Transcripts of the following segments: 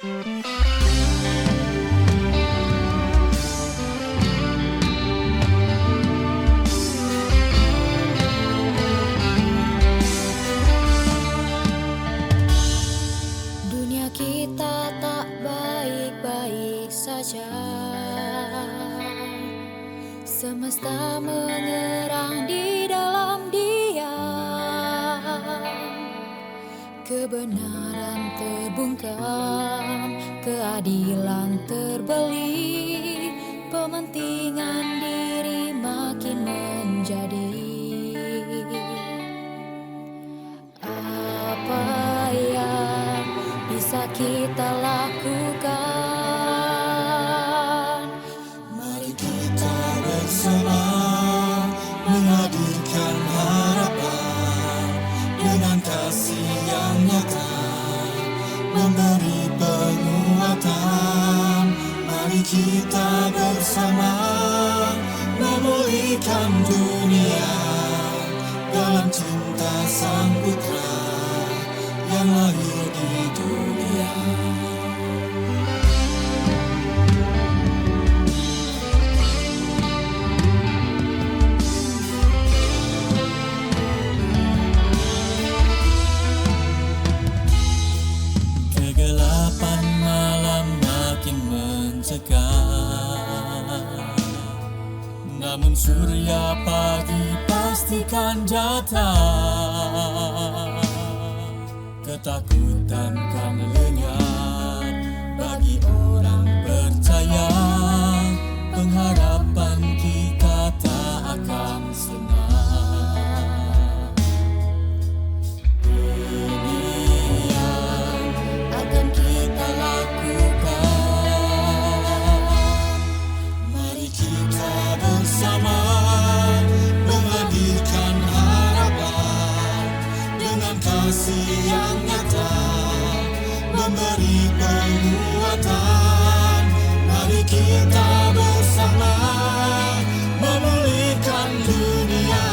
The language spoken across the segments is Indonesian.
Dunia kita tak baik-baik saja. Semesta mengerang di dalam diam. Kebenaran terbungkam, keadilan terbeli, pementingan diri makin menjadi. Apa yang bisa kita lakukan? Mari kita bersama menghadirkan harapan dengan kasih yang nyata, memberi penguatan. Mari kita bersama memulihkan dunia dalam cinta Sang Putra yang lahir di dunia. Kegelapan malam makin mencekam, namun surya pagi pastikan datang. Ketakutan kan lenyap bagi orang percaya, pengharapan kita tak akan senang. Ini yang akan kita lakukan. Mari kita bersama menghadirkan harapan dengan kasih yang nyata, memberi penguatan. Mari kita bersama memulihkan dunia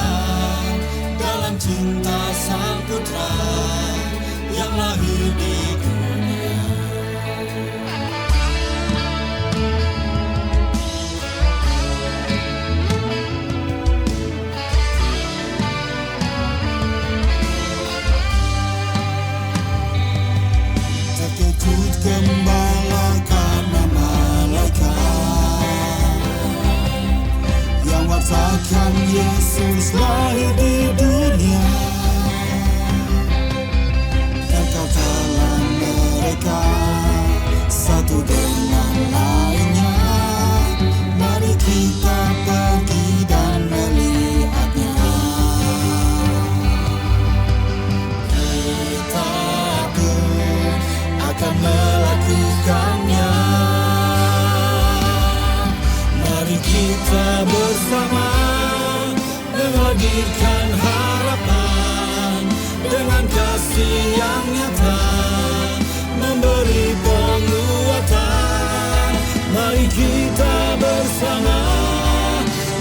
dalam cinta Sang Putra yang lahir di dunia. Terkejut gembala karena malaikat yang wartakan Yesus lahir di dunia. Dan katalah mereka satu dengan lainnya, mari kita pergi dan melihatnya. Kita pun akan melakukannya. Mari kita bersama menghadirkan harapan dengan kasih yang nyata, memberi penguatan. Mari kita bersama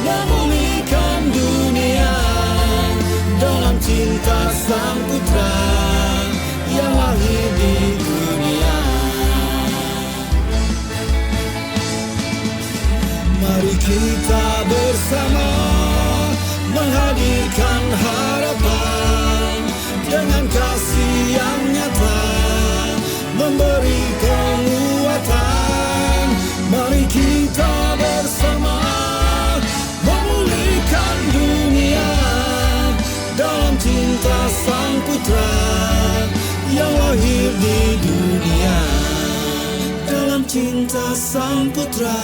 memulihkan dunia dalam cinta Sang Putra yang lahir di dunia. Mari kita bersama menghadirkan harapan dengan kasih yang nyata, memberi penguatan. Mari kita bersama memulihkan dunia dalam cinta Sang Putra yang lahir di dunia. Dalam cinta Sang Putra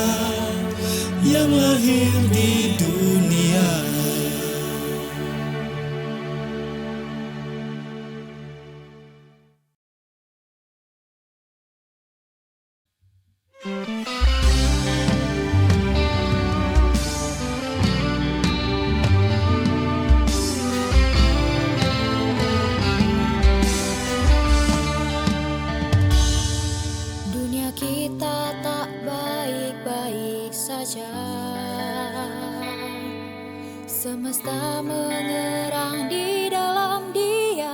yang lahir di dunia. Dunia kita tak baik-baik saja. Semesta mengerang di dalam diam.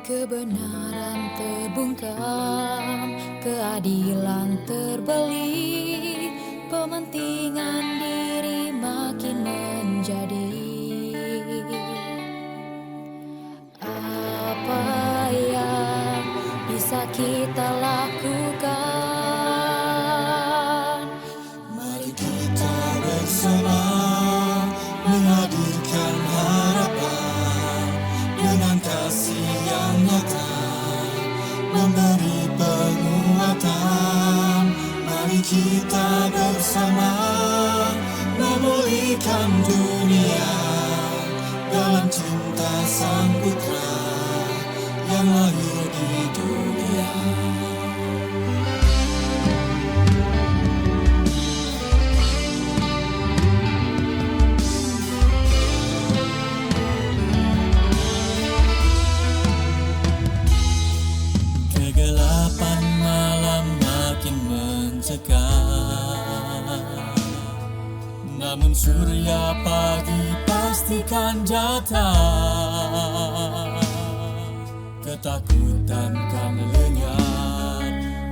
Kebenaran terbungkam, keadilan terbeli, pementingan diri makin menjadi. Apa yang bisa kita lakukan? Mari kita bersama menghadirkan harapan dengan kasih yang nyata, memberi penguatan. Mari kita bersama memulihkan dunia dalam cinta Sang Putra yang lahir di dunia. Kegelapan malam makin mencekam, namun surya pagi pastikan datang. Ketakutan kan lenyap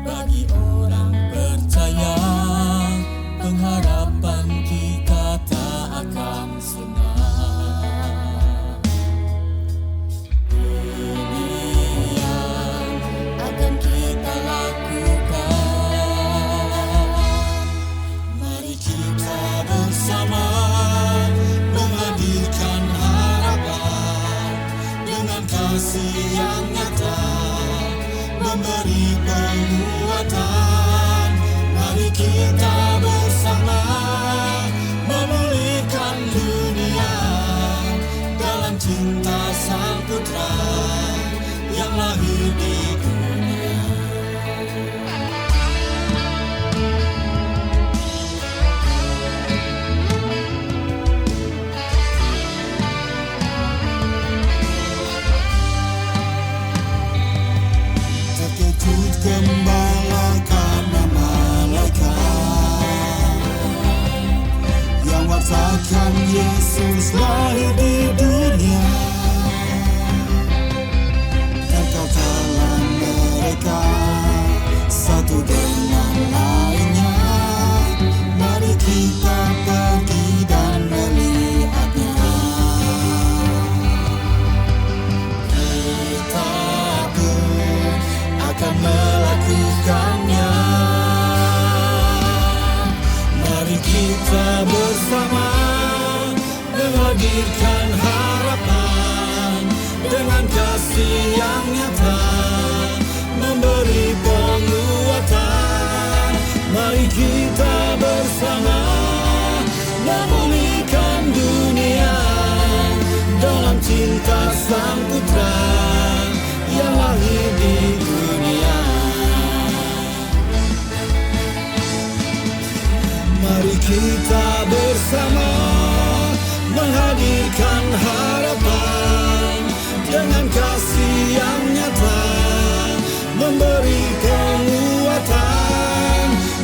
bagi orang percaya, pengharapan kita tak akan senang. Ini yang Akan kita lakukan. mari kita bersama menghadirkan harapan dengan kasih yang nyata, memberi penguatan. Mari kita bersama memulihkan dunia dalam cinta Sang Putra yang lahir di dunia. Terkejut gembala karena malaikat yang wartakan Yesus lahir di dunia. Dan kau telan mereka satu dengan lainnya. Mari kita pergi dan melihatnya. Kita pun akan melakukannya. Mari kita bersama menghadirkan harapan dengan kasih yang nyata, memberi penguatan. Mari kita bersama memulihkan dunia dalam cinta Sang Putra yang lahir di dunia. Mari kita bersama menghadirkan harapan dengan kasih yang nyata, memberi penguatan.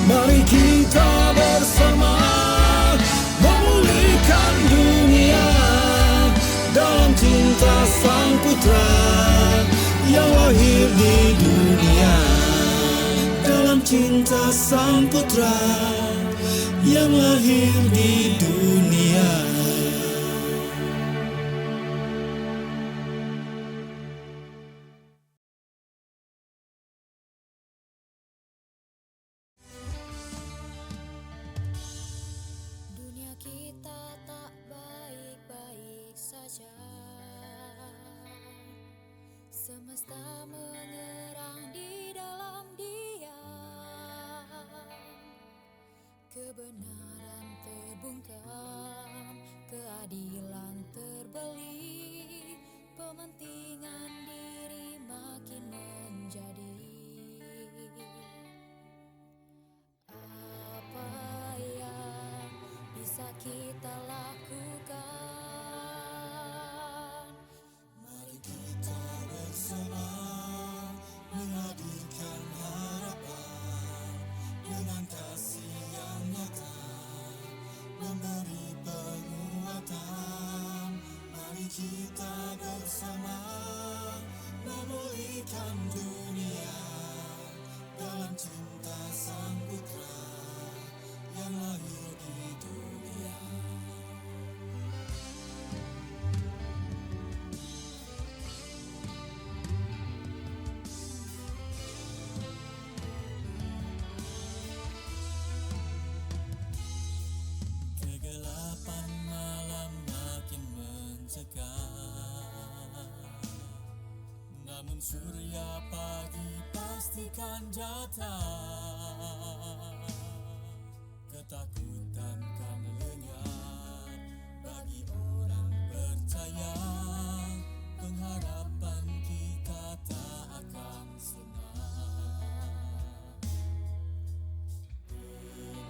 Mari kita bersama memulihkan dunia dalam cinta Sang Putra yang lahir di dunia. Dalam cinta Sang Putra yang lahir di dunia. Dunia kita tak baik-baik saja. Semesta mengerang di dalam diam. Kebenaran terbungkam, keadilan terbeli, pementingan diri makin menjadi. Apa yang bisa kita lakukan? Mari kita bersama menghadirkan harapan dengan kasih yang nyata, memberi penguatan. Mari kita bersama memulihkan dunia dalam cinta Sang Putra yang lahir di dunia. Kegelapan malam makin mencekam, namun surya pagi pastikan datang. Ketakutan kan lenyap bagi orang percaya, pengharapan kita tak akan senang.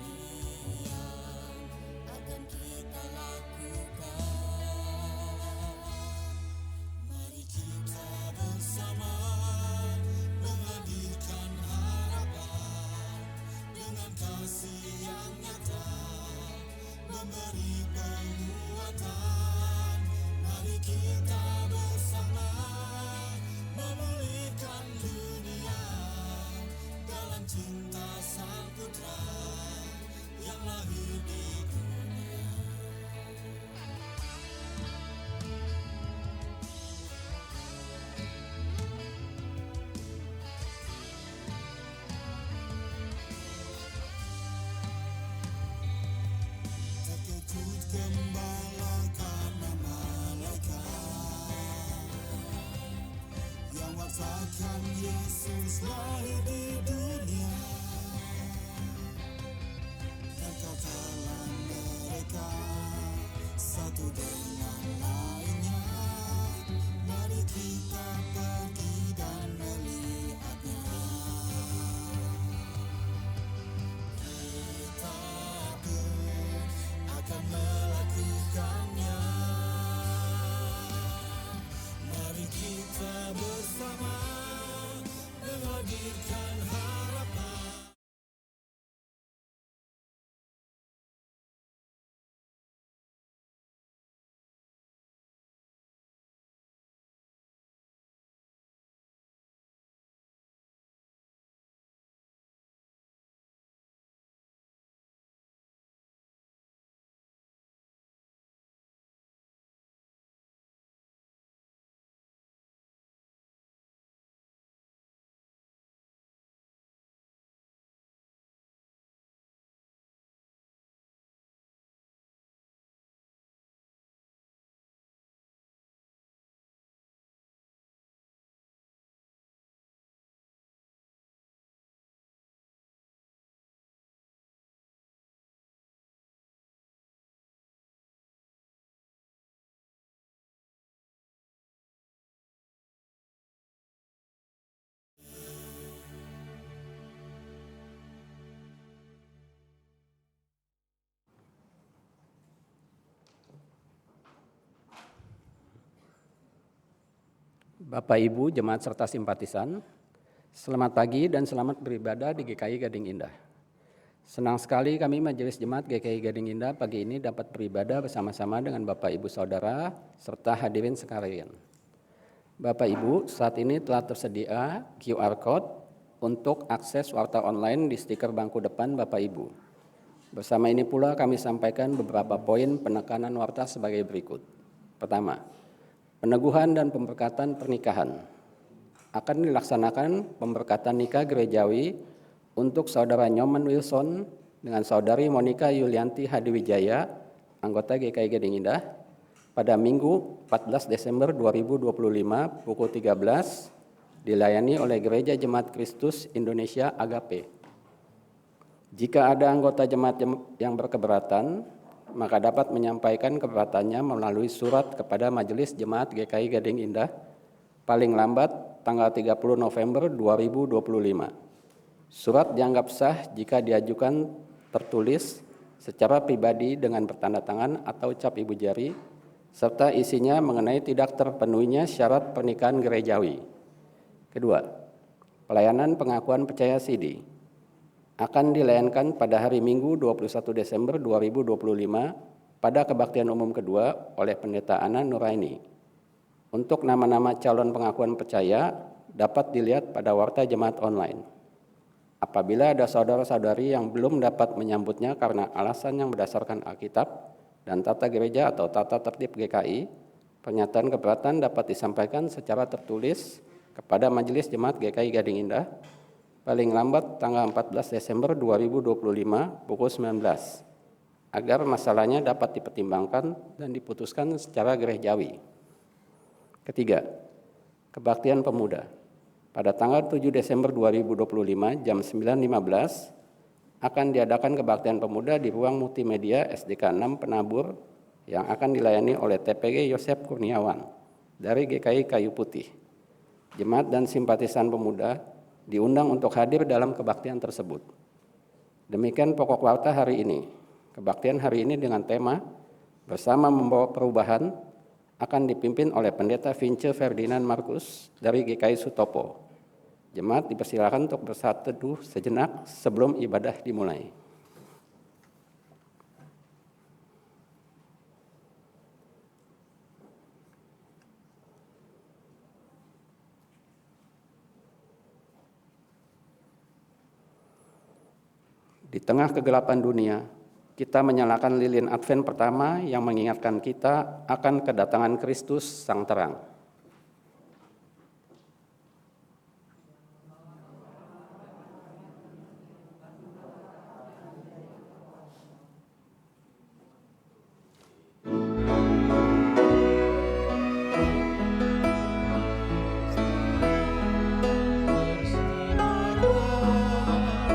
Ini yang akan kita lakukan. mari kita bersama menghadirkan harapan dengan kasih yang nyata, memberi penguatan. Mari kita bersama memulihkan dunia dalam cinta Sang Putra yang lahir di dunia. Terkejut gembala karena malaikat yang wartakan Yesus lahir di dunia. Katakanlah mereka satu dengan lainnya, mari kita pergi dan melihatnya. Kita pun akan melakukannya. Mari kita bersama menghadirkan harapan. Bapak, Ibu, jemaat serta simpatisan, selamat pagi dan selamat beribadah di GKI Gading Indah. Senang sekali kami Majelis Jemaat GKI Gading Indah pagi ini dapat beribadah bersama-sama dengan Bapak, Ibu, Saudara, serta hadirin sekalian. Bapak, Ibu, saat ini telah tersedia QR Code untuk akses warta online di stiker bangku depan Bapak, Ibu. Bersama ini pula kami sampaikan beberapa poin penekanan warta sebagai berikut. Pertama, peneguhan dan pemberkatan pernikahan. Akan dilaksanakan pemberkatan nikah gerejawi untuk Saudara Nyoman Wilson dengan Saudari Monica Yulianti Hadiwijaya, anggota GKI Gading Indah, pada Minggu 14 Desember 2025 pukul 13 dilayani oleh Gereja Jemaat Kristus Indonesia Agape. Jika ada anggota jemaat yang berkeberatan, maka dapat menyampaikan keberatannya melalui surat kepada Majelis Jemaat GKI Gading Indah paling lambat tanggal 30 November 2025. Surat dianggap sah jika diajukan tertulis secara pribadi dengan bertanda tangan atau cap ibu jari, serta isinya mengenai tidak terpenuhinya syarat pernikahan gerejawi. Kedua, pelayanan pengakuan percaya CD akan dilayankan pada hari Minggu 21 Desember 2025 pada kebaktian umum kedua oleh Pendeta Ana Nuraini. Untuk nama-nama calon pengakuan percaya dapat dilihat pada Warta Jemaat Online. Apabila ada saudara-saudari yang belum dapat menyambutnya karena alasan yang berdasarkan Alkitab dan tata gereja atau tata tertib GKI, pernyataan keberatan dapat disampaikan secara tertulis kepada Majelis Jemaat GKI Gading Indah paling lambat tanggal 14 Desember 2025 pukul 19 agar masalahnya dapat dipertimbangkan dan diputuskan secara gerejawi. Ketiga, kebaktian pemuda. Pada tanggal 7 Desember 2025 jam 9.15 akan diadakan kebaktian pemuda di ruang multimedia SDK 6 Penabur yang akan dilayani oleh TPG Yosep Kurniawan dari GKI Kayu Putih. Jemaat dan simpatisan pemuda diundang untuk hadir dalam kebaktian tersebut. Demikian pokok warta hari ini. Kebaktian hari ini dengan tema Bersama Membawa Perubahan akan dipimpin oleh Pendeta Vince Ferdinand Markus dari GKI Sutopo. Jemaat dipersilakan untuk bersaat teduh sejenak sebelum ibadah dimulai. Di tengah kegelapan dunia, kita menyalakan lilin Advent pertama yang mengingatkan kita akan kedatangan Kristus Sang Terang.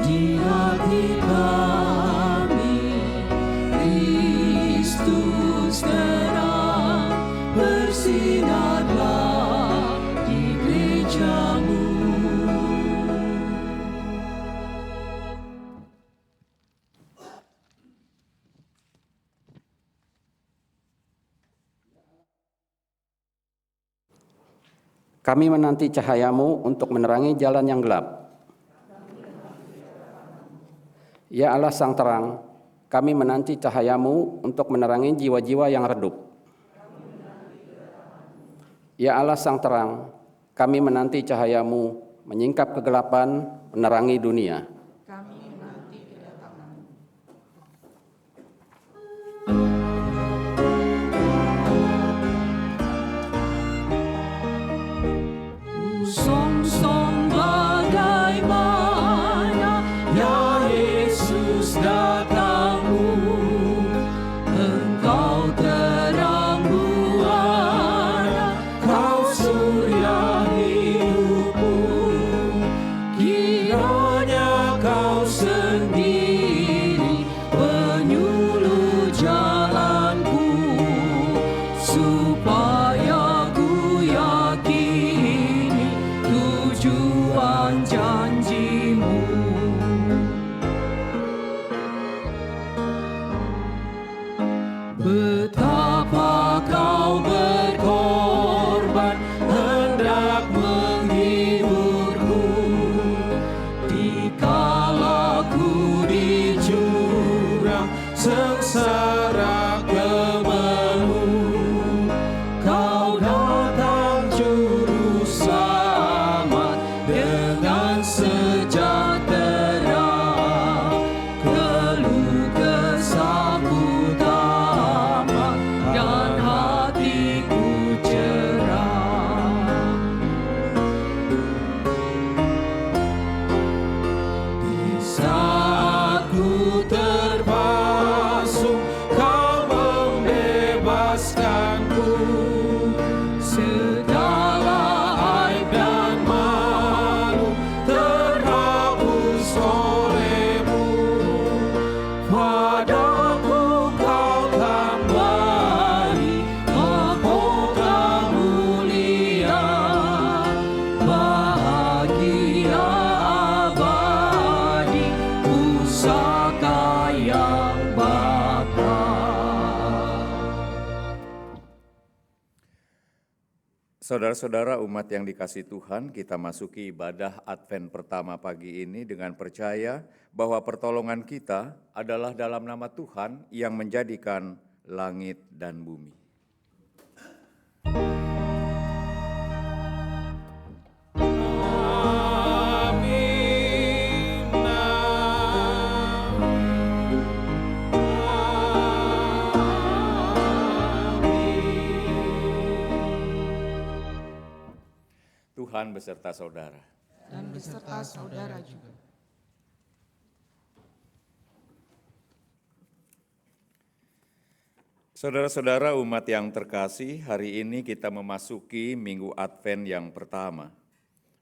Di hati kami Kristus terang, bersinarlah di gereja-Mu. Kami menanti cahaya-Mu untuk menerangi jalan yang gelap. Ya Allah Sang Terang, kami menanti cahaya-Mu untuk menerangi jiwa-jiwa yang redup. Ya Allah Sang Terang, kami menanti cahaya-Mu menyingkap kegelapan, menerangi dunia. Song-song bagaimana ya Yesus datang-Mu, Engkau terang buana, Kau surya hidupku, kiranya Kau sendiri penyuluh jalanku, supaya ku yakini tujuan janji-Mu. Betapa Kau berkorban hendak menghiburku, dikala ku di jurang sengsara kemenung, Kau datang juru selamat dengan sejahtera, keluh kesahku tamat dan hatiku cerah. Di saat ku terpasung, Kau membebaskanku, segala aib dan malu terhapus oleh-Mu. Padaku Kau tambah mahkota mulia, bahagia abadi, pusaka yang bakal. Saudara-saudara umat yang dikasihi Tuhan, kita masuki ibadah Advent pertama pagi ini dengan percaya bahwa pertolongan kita adalah dalam nama Tuhan yang menjadikan langit dan bumi. Tuhan beserta saudara. dan beserta saudara juga. Saudara-saudara umat yang terkasih, hari ini kita memasuki Minggu Advent yang pertama.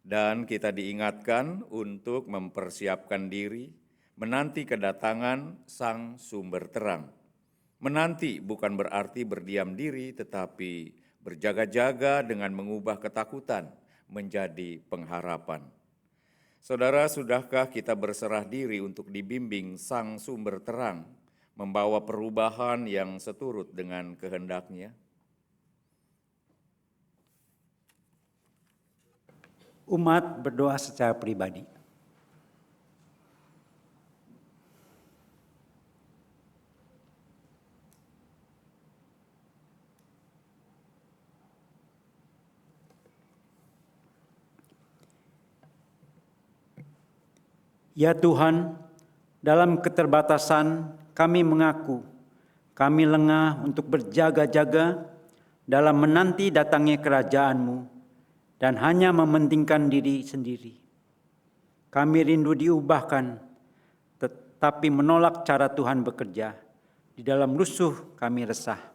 Dan kita diingatkan untuk mempersiapkan diri, menanti kedatangan Sang Sumber Terang. Menanti bukan berarti berdiam diri, tetapi berjaga-jaga dengan mengubah ketakutan menjadi pengharapan. Saudara, sudahkah kita berserah diri untuk dibimbing Sang Sumber Terang, membawa perubahan yang seturut dengan kehendak-Nya? Umat berdoa secara pribadi. Ya Tuhan, dalam keterbatasan kami mengaku, kami lengah untuk berjaga-jaga dalam menanti datangnya kerajaan-Mu dan hanya mementingkan diri sendiri. Kami rindu diubahkan, tetapi menolak cara Tuhan bekerja. Di dalam rusuh kami resah.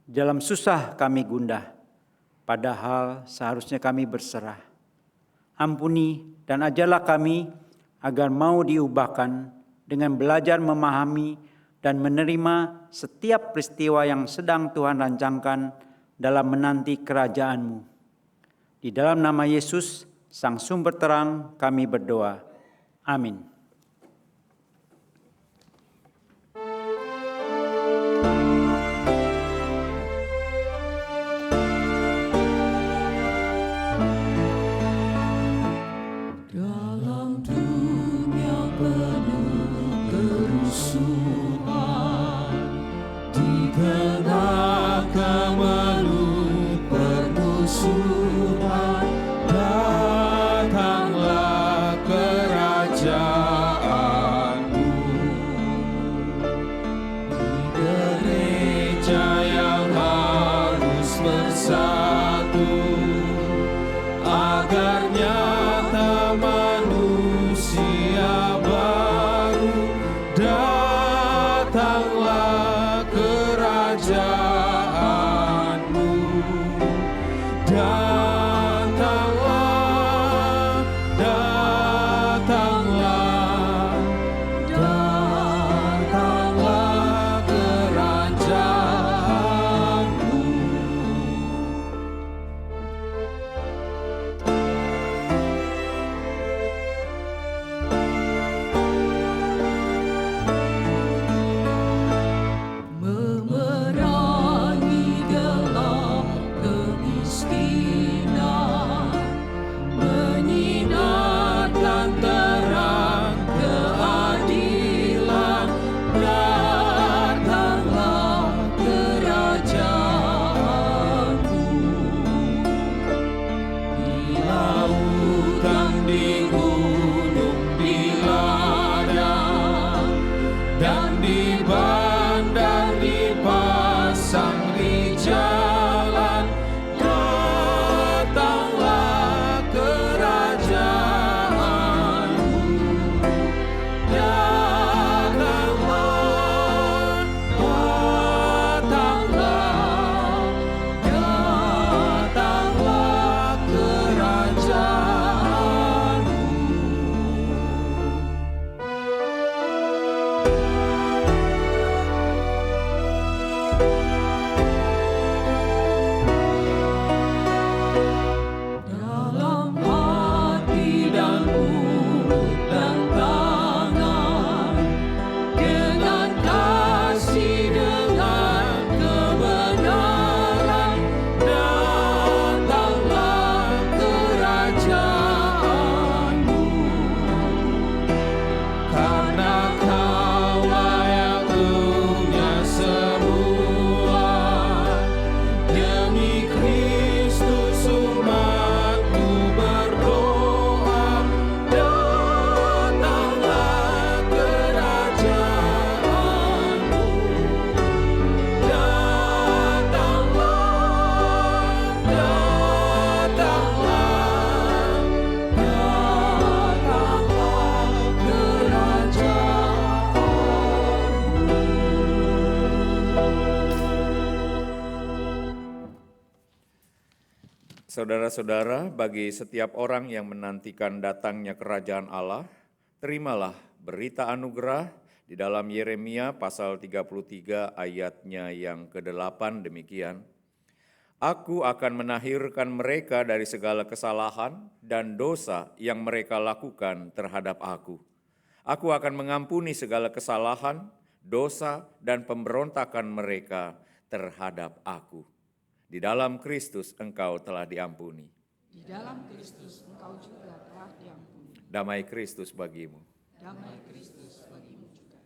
Di dalam susah kami gundah, padahal seharusnya kami berserah. Ampuni dan ajarlah kami agar mau diubahkan dengan belajar memahami dan menerima setiap peristiwa yang sedang Tuhan rancangkan dalam menanti kerajaan-Mu. Di dalam nama Yesus, Sang Sumber Terang, kami berdoa. Amin. Dalam dunia penuh kerusuhan, di tengah kemenuh permusuhan, datanglah kerajaan-Mu. Di gereja yang harus bersatu, agar nyata manusia baru, datanglah kerajaan-Mu. Datanglah, datanglah, datanglah kerajaan-Mu. Memerangi gelap kemiskinan, Saudara-saudara, bagi setiap orang yang menantikan datangnya kerajaan Allah, terimalah berita anugerah di dalam Yeremia pasal 33 ayatnya yang ke-8 demikian. Aku akan menahirkan mereka dari segala kesalahan dan dosa yang mereka lakukan terhadap aku. Aku akan mengampuni segala kesalahan, dosa, dan pemberontakan mereka terhadap aku. Di dalam Kristus engkau telah diampuni. Di dalam Kristus engkau juga telah diampuni. Damai Kristus bagimu. Damai Kristus bagimu juga.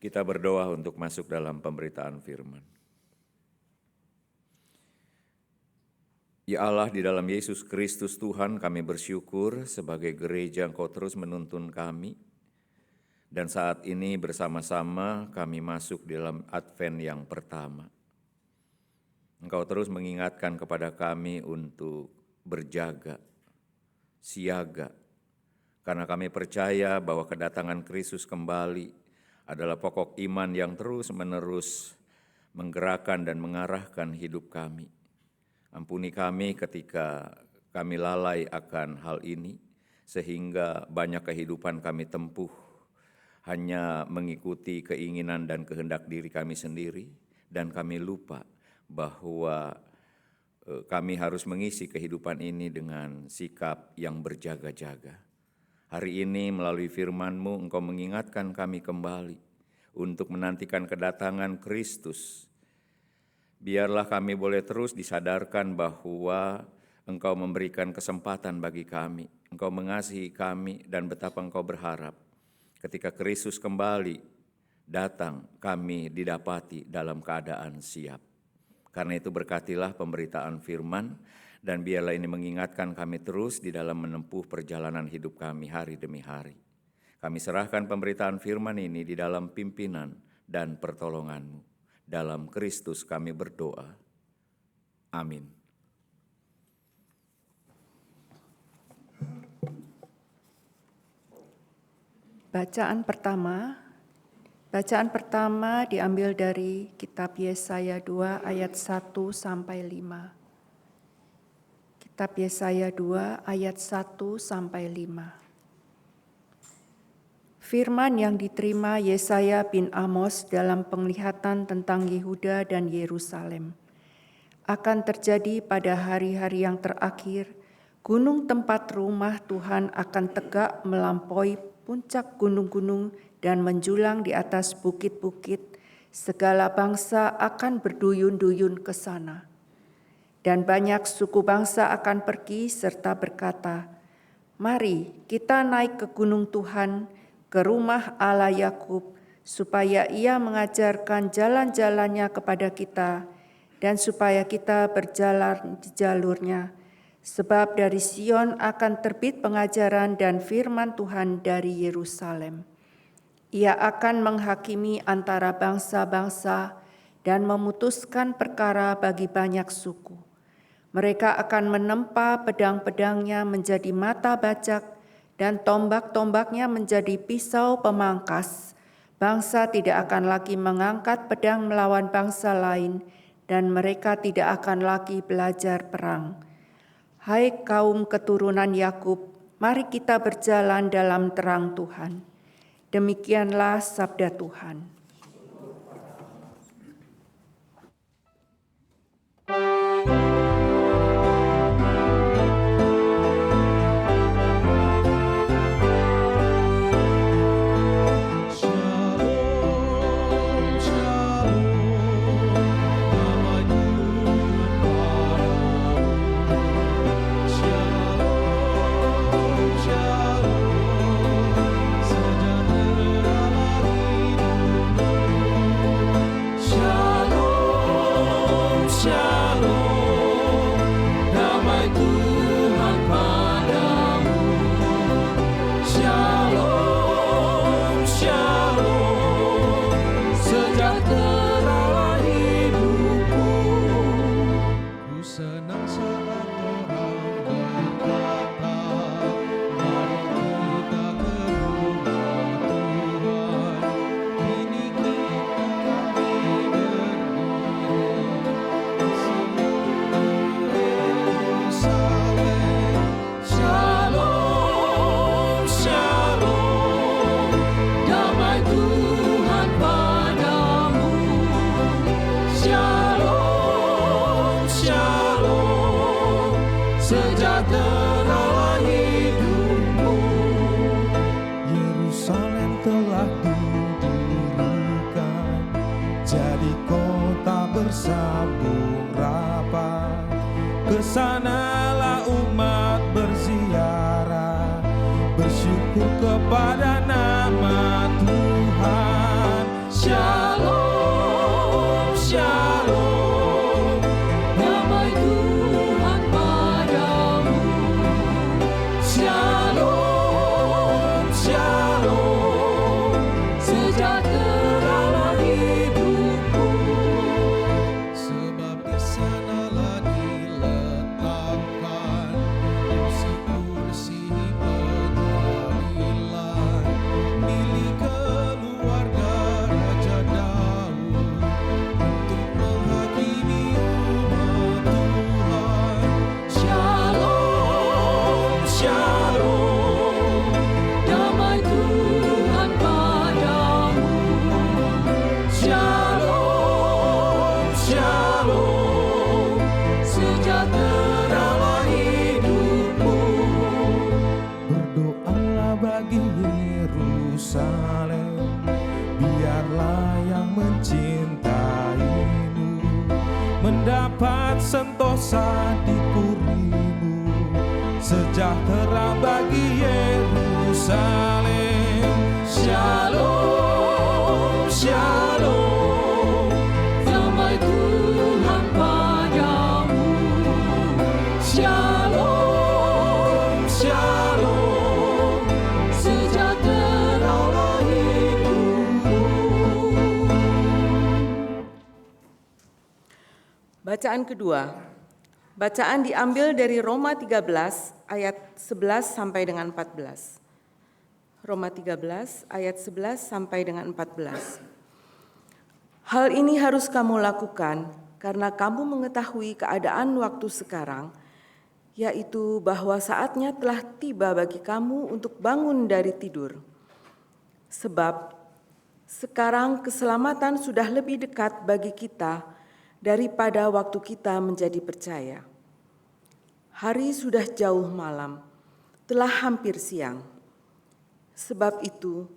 Kita berdoa untuk masuk dalam pemberitaan firman. Ya Allah, di dalam Yesus Kristus Tuhan, kami bersyukur sebagai gereja Engkau terus menuntun kami. Dan saat ini bersama-sama kami masuk dalam Advent yang pertama. Engkau terus mengingatkan kepada kami untuk berjaga, siaga, karena kami percaya bahwa kedatangan Kristus kembali adalah pokok iman yang terus-menerus menggerakkan dan mengarahkan hidup kami. Ampuni kami ketika kami lalai akan hal ini, sehingga banyak kehidupan kami tempuh hanya mengikuti keinginan dan kehendak diri kami sendiri, dan kami lupa bahwa kami harus mengisi kehidupan ini dengan sikap yang berjaga-jaga. Hari ini melalui firman-Mu Engkau mengingatkan kami kembali untuk menantikan kedatangan Kristus. Biarlah kami boleh terus disadarkan bahwa Engkau memberikan kesempatan bagi kami, Engkau mengasihi kami, dan betapa Engkau berharap ketika Kristus kembali datang, kami didapati dalam keadaan siap. Karena itu berkatilah pemberitaan firman, dan biarlah ini mengingatkan kami terus di dalam menempuh perjalanan hidup kami hari demi hari. Kami serahkan pemberitaan firman ini di dalam pimpinan dan pertolongan-Mu. Dalam Kristus kami berdoa. Amin. Bacaan pertama diambil dari kitab Yesaya 2 ayat 1 sampai 5. Kitab Yesaya 2 ayat 1 sampai 5. Firman yang diterima Yesaya bin Amos dalam penglihatan tentang Yehuda dan Yerusalem. Akan terjadi pada hari-hari yang terakhir, gunung tempat rumah Tuhan akan tegak melampaui puncak gunung-gunung dan menjulang di atas bukit-bukit. Segala bangsa akan berduyun-duyun ke sana. Dan banyak suku bangsa akan pergi serta berkata, "Mari kita naik ke gunung Tuhan, ke rumah Allah Yakub, supaya Ia mengajarkan jalan-jalannya kepada kita, dan supaya kita berjalan di jalurnya. Sebab dari Sion akan terbit pengajaran dan firman Tuhan dari Yerusalem. Ia akan menghakimi antara bangsa-bangsa dan memutuskan perkara bagi banyak suku. Mereka akan menempa pedang-pedangnya menjadi mata bacak, dan tombak-tombaknya menjadi pisau pemangkas. Bangsa tidak akan lagi mengangkat pedang melawan bangsa lain, dan mereka tidak akan lagi belajar perang. Hai kaum keturunan Yakub, mari kita berjalan dalam terang Tuhan." Demikianlah sabda Tuhan. bersambung rapat. Kesanalah umat berziarah, bersyukur kepada nama Tuhan. Shalom, shalom, damai Tuhan padamu. Shalom, shalom, sejahteralah hidupmu. Sebab di sanalah diletakkan kursi-kursi pengadilan milik keluarga Raja Daud untuk menghakimi umat Tuhan. Shalom, shalom, damai Tuhan padamu. Shalom, shalom, sejahteralah hidupmu. Berdoalah bagi Yerusalem, biarlah yang mencintaimu mendapat sentosa di purimu. Sejahtera bagi Yerusalem. Shalom, shalom, damai Tuhan padamu. Shalom, shalom, sejahteralah hidupmu. Bacaan kedua. Bacaan diambil dari Roma 13 ayat 11 sampai dengan 14. Roma 13 ayat 11 sampai dengan 14. Hal ini harus kamu lakukan karena kamu mengetahui keadaan waktu sekarang, yaitu bahwa saatnya telah tiba bagi kamu untuk bangun dari tidur. Sebab sekarang keselamatan sudah lebih dekat bagi kita daripada waktu kita menjadi percaya. Hari sudah jauh malam, telah hampir siang. Sebab itu,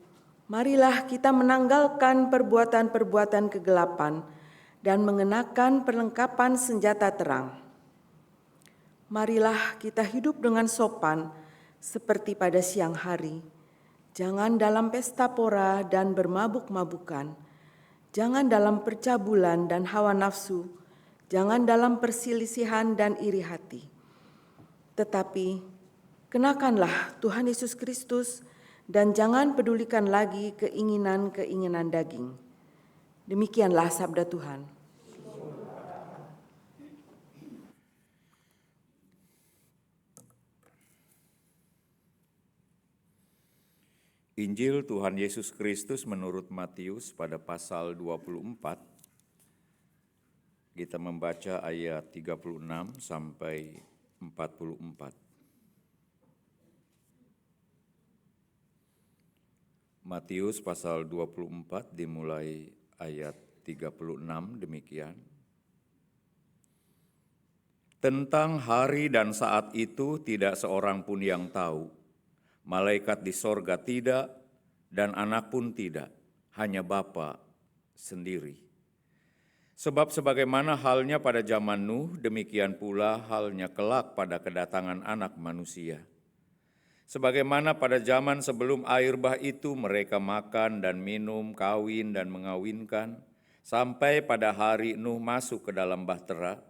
marilah kita menanggalkan perbuatan-perbuatan kegelapan dan mengenakan perlengkapan senjata terang. Marilah kita hidup dengan sopan seperti pada siang hari. Jangan dalam pesta pora dan bermabuk-mabukan. Jangan dalam percabulan dan hawa nafsu. Jangan dalam perselisihan dan iri hati. Tetapi kenakanlah Tuhan Yesus Kristus dan jangan pedulikan lagi keinginan-keinginan daging. Demikianlah sabda Tuhan. Injil Tuhan Yesus Kristus menurut Matius pada pasal 24, kita membaca ayat 36 sampai 44. Matius pasal 24 dimulai ayat 36 demikian. Tentang hari dan saat itu tidak seorang pun yang tahu, malaikat di sorga tidak, dan anak pun tidak, hanya Bapa sendiri. Sebab sebagaimana halnya pada zaman Nuh, demikian pula halnya kelak pada kedatangan Anak Manusia. Sebagaimana pada zaman sebelum air bah itu mereka makan dan minum, kawin dan mengawinkan, sampai pada hari Nuh masuk ke dalam bahtera,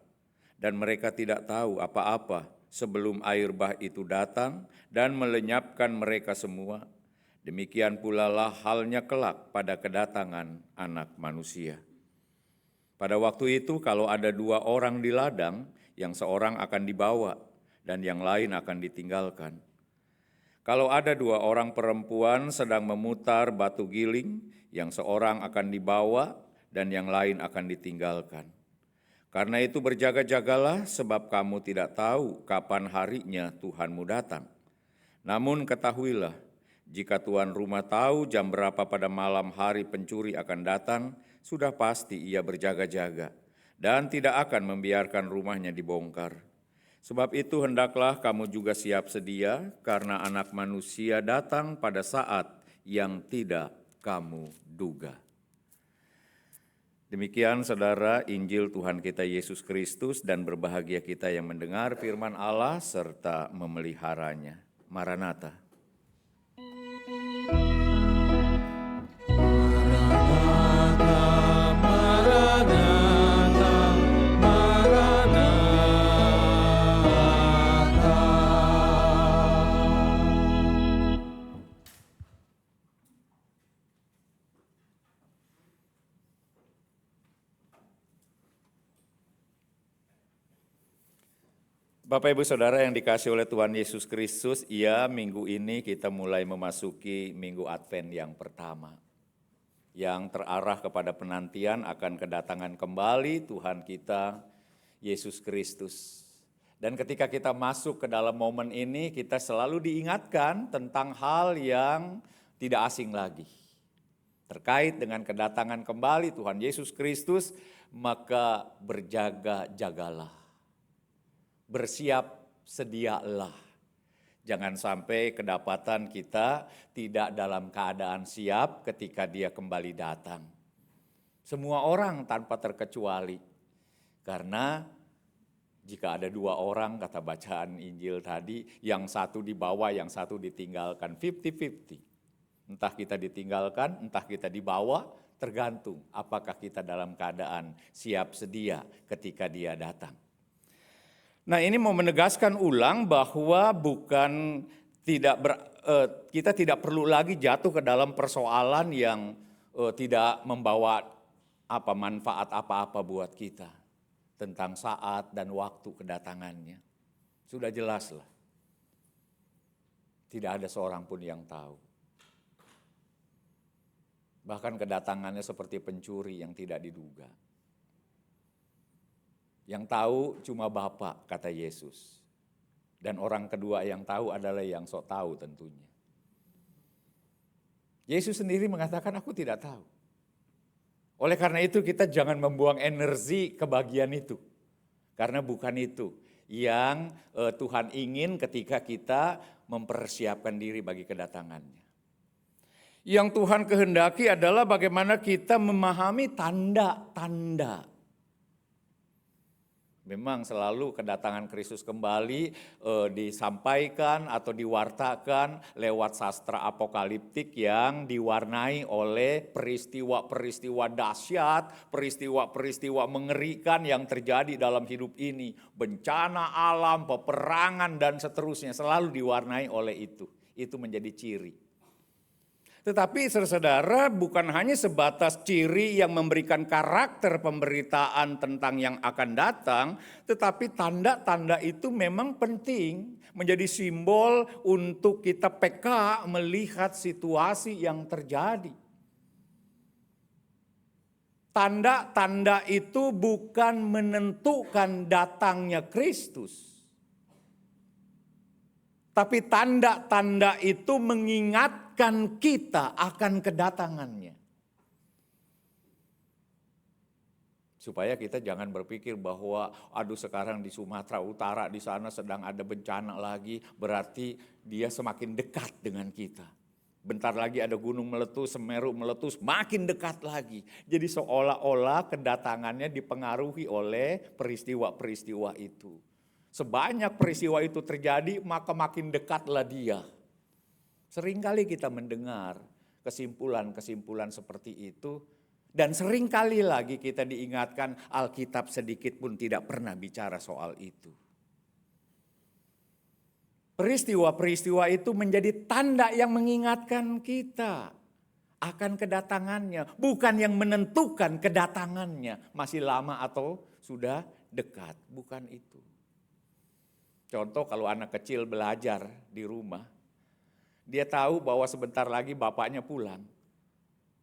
dan mereka tidak tahu apa-apa sebelum air bah itu datang dan melenyapkan mereka semua. Demikian pula lah halnya kelak pada kedatangan Anak Manusia. Pada waktu itu kalau ada 2 orang di ladang, yang seorang akan dibawa dan yang lain akan ditinggalkan. Kalau ada 2 orang perempuan sedang memutar batu giling, yang seorang akan dibawa dan yang lain akan ditinggalkan. Karena itu berjaga-jagalah, sebab kamu tidak tahu kapan harinya Tuhanmu datang. Namun ketahuilah, jika tuan rumah tahu jam berapa pada malam hari pencuri akan datang, sudah pasti ia berjaga-jaga dan tidak akan membiarkan rumahnya dibongkar. Sebab itu hendaklah kamu juga siap sedia, karena Anak Manusia datang pada saat yang tidak kamu duga. Demikian saudara Injil Tuhan kita Yesus Kristus, dan berbahagia kita yang mendengar firman Allah serta memeliharanya. Maranatha. Bapak Ibu Saudara yang dikasihi oleh Tuhan Yesus Kristus, minggu ini kita mulai memasuki minggu Advent yang pertama, yang terarah kepada penantian akan kedatangan kembali Tuhan kita Yesus Kristus. Dan ketika kita masuk ke dalam momen ini, kita selalu diingatkan tentang hal yang tidak asing lagi. Terkait dengan kedatangan kembali Tuhan Yesus Kristus, maka berjaga-jagalah. Bersiap sedialah. Jangan sampai kedapatan kita tidak dalam keadaan siap ketika Dia kembali datang. Semua orang tanpa terkecuali. Karena jika ada 2 orang, kata bacaan Injil tadi, yang satu dibawa, yang satu ditinggalkan, 50-50. Entah kita ditinggalkan, entah kita dibawa, tergantung apakah kita dalam keadaan siap sedia ketika Dia datang. Nah, ini mau menegaskan ulang bahwa kita tidak perlu lagi jatuh ke dalam persoalan yang tidak membawa manfaat apa-apa buat kita tentang saat dan waktu kedatangannya. Sudah jelas lah. Tidak ada seorang pun yang tahu. Bahkan kedatangannya seperti pencuri yang tidak diduga. Yang tahu cuma Bapa, kata Yesus. Dan orang kedua yang tahu adalah yang sok tahu tentunya. Yesus sendiri mengatakan, aku tidak tahu. Oleh karena itu kita jangan membuang energi ke bagian itu. Karena bukan itu yang Tuhan ingin ketika kita mempersiapkan diri bagi kedatangannya. Yang Tuhan kehendaki adalah bagaimana kita memahami tanda-tanda. Memang selalu kedatangan Kristus kembali disampaikan atau diwartakan lewat sastra apokaliptik yang diwarnai oleh peristiwa-peristiwa dahsyat, peristiwa-peristiwa mengerikan yang terjadi dalam hidup ini. Bencana alam, peperangan dan seterusnya selalu diwarnai oleh itu. Itu menjadi ciri. Tetapi saudara, bukan hanya sebatas ciri yang memberikan karakter pemberitaan tentang yang akan datang, tetapi tanda-tanda itu memang penting menjadi simbol untuk kita peka melihat situasi yang terjadi. Tanda-tanda itu bukan menentukan datangnya Kristus. Tapi tanda-tanda itu mengingatkan kita akan kedatangannya. Supaya kita jangan berpikir bahwa aduh sekarang di Sumatera Utara di sana sedang ada bencana lagi, berarti dia semakin dekat dengan kita. Bentar lagi ada gunung meletus, Semeru meletus, makin dekat lagi. Jadi seolah-olah kedatangannya dipengaruhi oleh peristiwa-peristiwa itu. Sebanyak peristiwa itu terjadi, maka makin dekatlah dia. Seringkali kita mendengar kesimpulan-kesimpulan seperti itu. Dan seringkali lagi kita diingatkan Alkitab sedikit pun tidak pernah bicara soal itu. Peristiwa-peristiwa itu menjadi tanda yang mengingatkan kita akan kedatangannya. Bukan yang menentukan kedatangannya. Masih lama atau sudah dekat. Bukan itu. Contoh kalau anak kecil belajar di rumah, dia tahu bahwa sebentar lagi bapaknya pulang.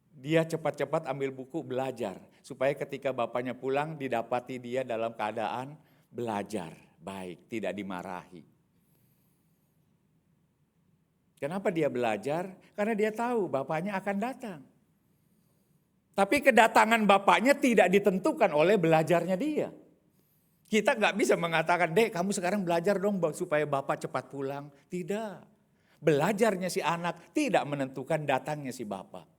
Dia cepat-cepat ambil buku belajar, supaya ketika bapaknya pulang didapati dia dalam keadaan belajar baik, tidak dimarahi. Kenapa dia belajar? Karena dia tahu bapaknya akan datang. Tapi kedatangan bapaknya tidak ditentukan oleh belajarnya dia. Kita nggak bisa mengatakan, Dek kamu sekarang belajar dong supaya bapak cepat pulang. Tidak. Belajarnya si anak tidak menentukan datangnya si bapak.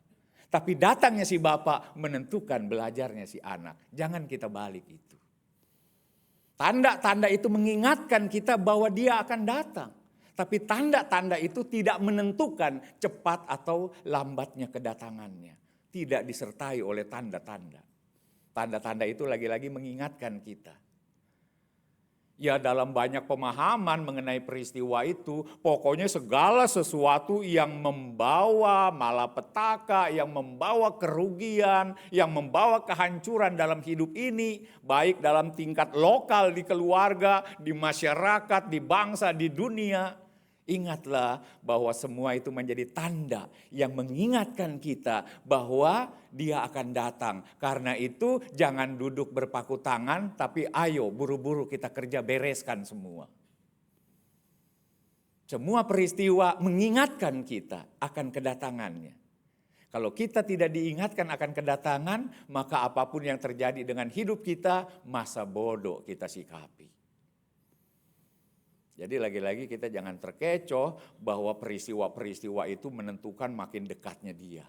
Tapi datangnya si bapak menentukan belajarnya si anak. Jangan kita balik itu. Tanda-tanda itu mengingatkan kita bahwa dia akan datang. Tapi tanda-tanda itu tidak menentukan cepat atau lambatnya kedatangannya. Tidak disertai oleh tanda-tanda. Tanda-tanda itu lagi-lagi mengingatkan kita. Ya dalam banyak pemahaman mengenai peristiwa itu, pokoknya segala sesuatu yang membawa malapetaka, yang membawa kerugian, yang membawa kehancuran dalam hidup ini, baik dalam tingkat lokal di keluarga, di masyarakat, di bangsa, di dunia. Ingatlah bahwa semua itu menjadi tanda yang mengingatkan kita bahwa dia akan datang. Karena itu jangan duduk berpaku tangan, tapi ayo buru-buru kita kerja bereskan semua. Semua peristiwa mengingatkan kita akan kedatangannya. Kalau kita tidak diingatkan akan kedatangan, maka apapun yang terjadi dengan hidup kita, masa bodoh kita sikapi. Jadi lagi-lagi kita jangan terkecoh bahwa peristiwa-peristiwa itu menentukan makin dekatnya dia.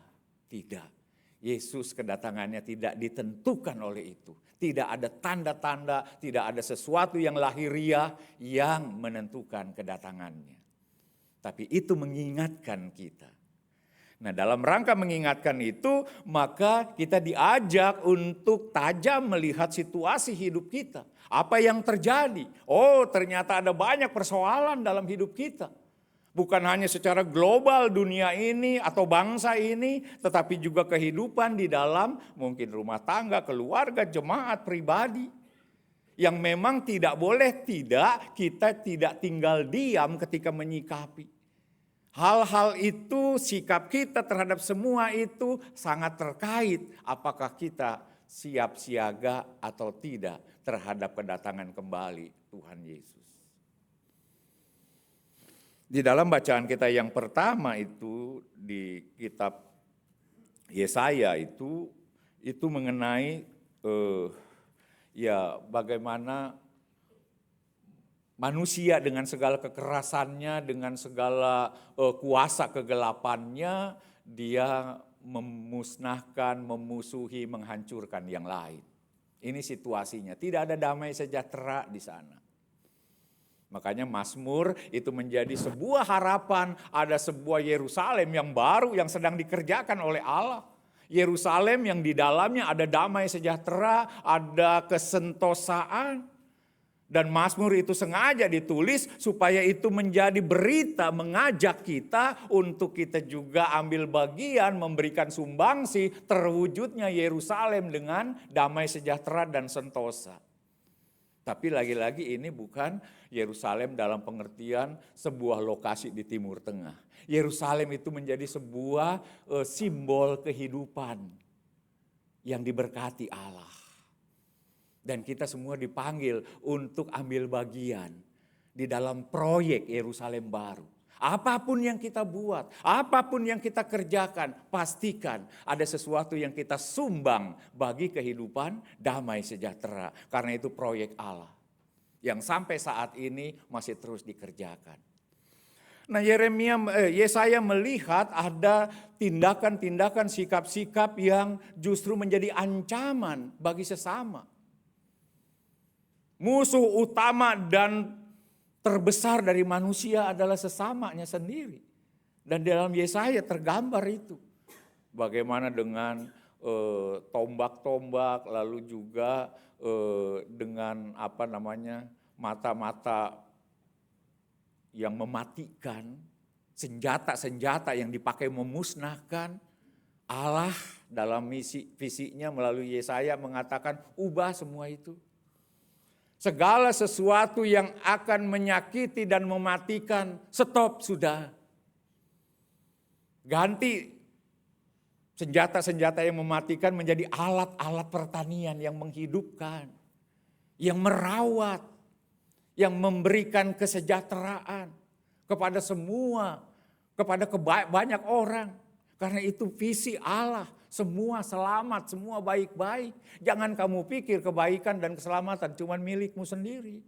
Tidak. Yesus kedatangannya tidak ditentukan oleh itu. Tidak ada tanda-tanda, tidak ada sesuatu yang lahiriah yang menentukan kedatangannya. Tapi itu mengingatkan kita. Nah dalam rangka mengingatkan itu, maka kita diajak untuk tajam melihat situasi hidup kita. Apa yang terjadi? Oh ternyata ada banyak persoalan dalam hidup kita. Bukan hanya secara global dunia ini atau bangsa ini, tetapi juga kehidupan di dalam mungkin rumah tangga, keluarga, jemaat, pribadi. Yang memang tidak boleh kita tidak tinggal diam ketika menyikapi. Hal-hal itu, sikap kita terhadap semua itu sangat terkait apakah kita siap siaga atau tidak terhadap kedatangan kembali Tuhan Yesus. Di dalam bacaan kita yang pertama itu di kitab Yesaya itu mengenai bagaimana manusia dengan segala kekerasannya, dengan segala kuasa kegelapannya, dia memusnahkan, memusuhi, menghancurkan yang lain. Ini situasinya, tidak ada damai sejahtera di sana. Makanya Mazmur itu menjadi sebuah harapan, ada sebuah Yerusalem yang baru yang sedang dikerjakan oleh Allah. Yerusalem yang di dalamnya ada damai sejahtera, ada kesentosaan. Dan Mazmur itu sengaja ditulis supaya itu menjadi berita mengajak kita untuk kita juga ambil bagian memberikan sumbangsi terwujudnya Yerusalem dengan damai sejahtera dan sentosa. Tapi lagi-lagi ini bukan Yerusalem dalam pengertian sebuah lokasi di Timur Tengah. Yerusalem itu menjadi sebuah simbol kehidupan yang diberkati Allah. Dan kita semua dipanggil untuk ambil bagian di dalam proyek Yerusalem baru. Apapun yang kita buat, apapun yang kita kerjakan, pastikan ada sesuatu yang kita sumbang bagi kehidupan damai sejahtera. Karena itu proyek Allah yang sampai saat ini masih terus dikerjakan. Nah, Yesaya melihat ada tindakan-tindakan, sikap-sikap yang justru menjadi ancaman bagi sesama. Musuh utama dan terbesar dari manusia adalah sesamanya sendiri. Dan dalam Yesaya tergambar itu. Bagaimana dengan tombak-tombak, lalu juga dengan mata-mata yang mematikan, senjata-senjata yang dipakai memusnahkan. Allah dalam visinya melalui Yesaya mengatakan ubah semua itu. Segala sesuatu yang akan menyakiti dan mematikan, stop sudah. Ganti senjata-senjata yang mematikan menjadi alat-alat pertanian yang menghidupkan, yang merawat, yang memberikan kesejahteraan kepada semua, kepada banyak orang. Karena itu visi Allah, semua selamat, semua baik-baik. Jangan kamu pikir kebaikan dan keselamatan cuma milikmu sendiri.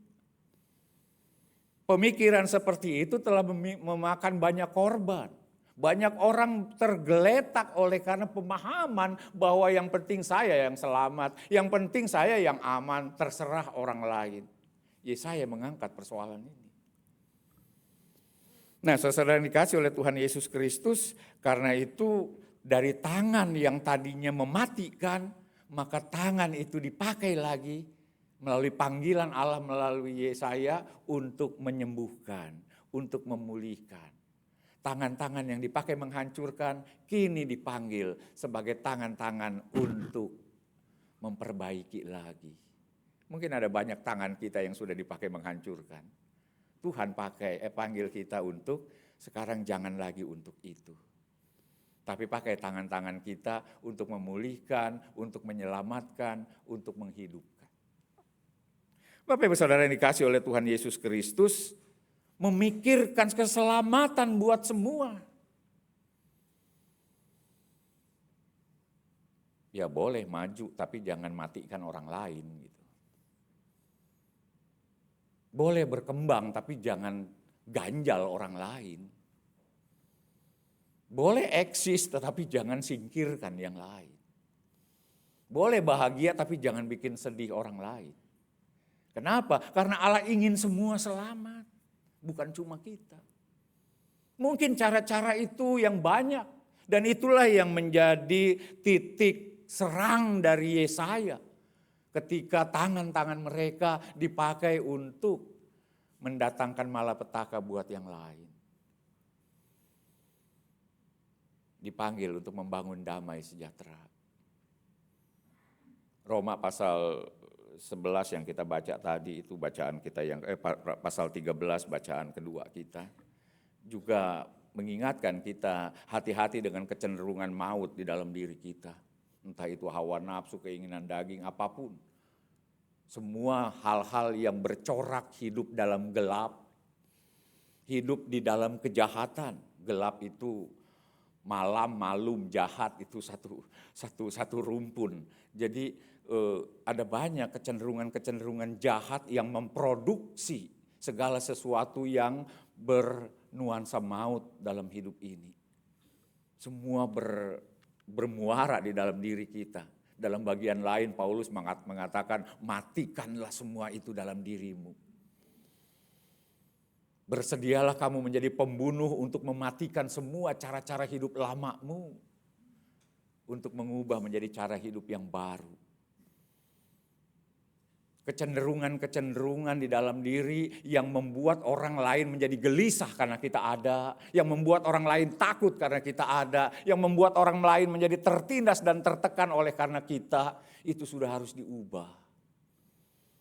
Pemikiran seperti itu telah memakan banyak korban. Banyak orang tergeletak oleh karena pemahaman bahwa yang penting saya yang selamat, yang penting saya yang aman, terserah orang lain. Yesaya mengangkat persoalan ini. Nah, saudara yang dikasih oleh Tuhan Yesus Kristus, karena itu dari tangan yang tadinya mematikan, maka tangan itu dipakai lagi melalui panggilan Allah melalui Yesaya untuk menyembuhkan, untuk memulihkan. Tangan-tangan yang dipakai menghancurkan kini dipanggil sebagai tangan-tangan untuk memperbaiki lagi. Mungkin ada banyak tangan kita yang sudah dipakai menghancurkan. Tuhan panggil kita untuk sekarang jangan lagi untuk itu. Tapi pakai tangan-tangan kita untuk memulihkan, untuk menyelamatkan, untuk menghidupkan. Bapak Ibu Saudara yang dikasih oleh Tuhan Yesus Kristus, memikirkan keselamatan buat semua. Ya boleh maju, tapi jangan matikan orang lain gitu. Boleh berkembang tapi jangan ganjal orang lain. Boleh eksis tetapi jangan singkirkan yang lain. Boleh bahagia tapi jangan bikin sedih orang lain. Kenapa? Karena Allah ingin semua selamat, bukan cuma kita. Mungkin cara-cara itu yang banyak dan itulah yang menjadi titik serang dari Yesaya. Ketika tangan-tangan mereka dipakai untuk mendatangkan malapetaka buat yang lain. Dipanggil untuk membangun damai sejahtera. Roma pasal 11 yang kita baca tadi itu bacaan kita yang pasal 13 bacaan kedua kita. Juga mengingatkan kita hati-hati dengan kecenderungan maut di dalam diri kita. Entah itu hawa nafsu, keinginan daging, apapun. Semua hal-hal yang bercorak hidup dalam gelap. hidup di dalam kejahatan. Gelap itu malam, malum, jahat itu satu rumpun. Jadi ada banyak kecenderungan-kecenderungan jahat yang memproduksi segala sesuatu yang bernuansa maut dalam hidup ini. Semua bermuara di dalam diri kita. Dalam bagian lain Paulus mengatakan, matikanlah semua itu dalam dirimu. Bersedialah kamu menjadi pembunuh untuk mematikan semua cara-cara hidup lamamu. Untuk mengubah menjadi cara hidup yang baru. Kecenderungan-kecenderungan di dalam diri yang membuat orang lain menjadi gelisah karena kita ada, yang membuat orang lain takut karena kita ada, yang membuat orang lain menjadi tertindas dan tertekan oleh karena kita, itu sudah harus diubah.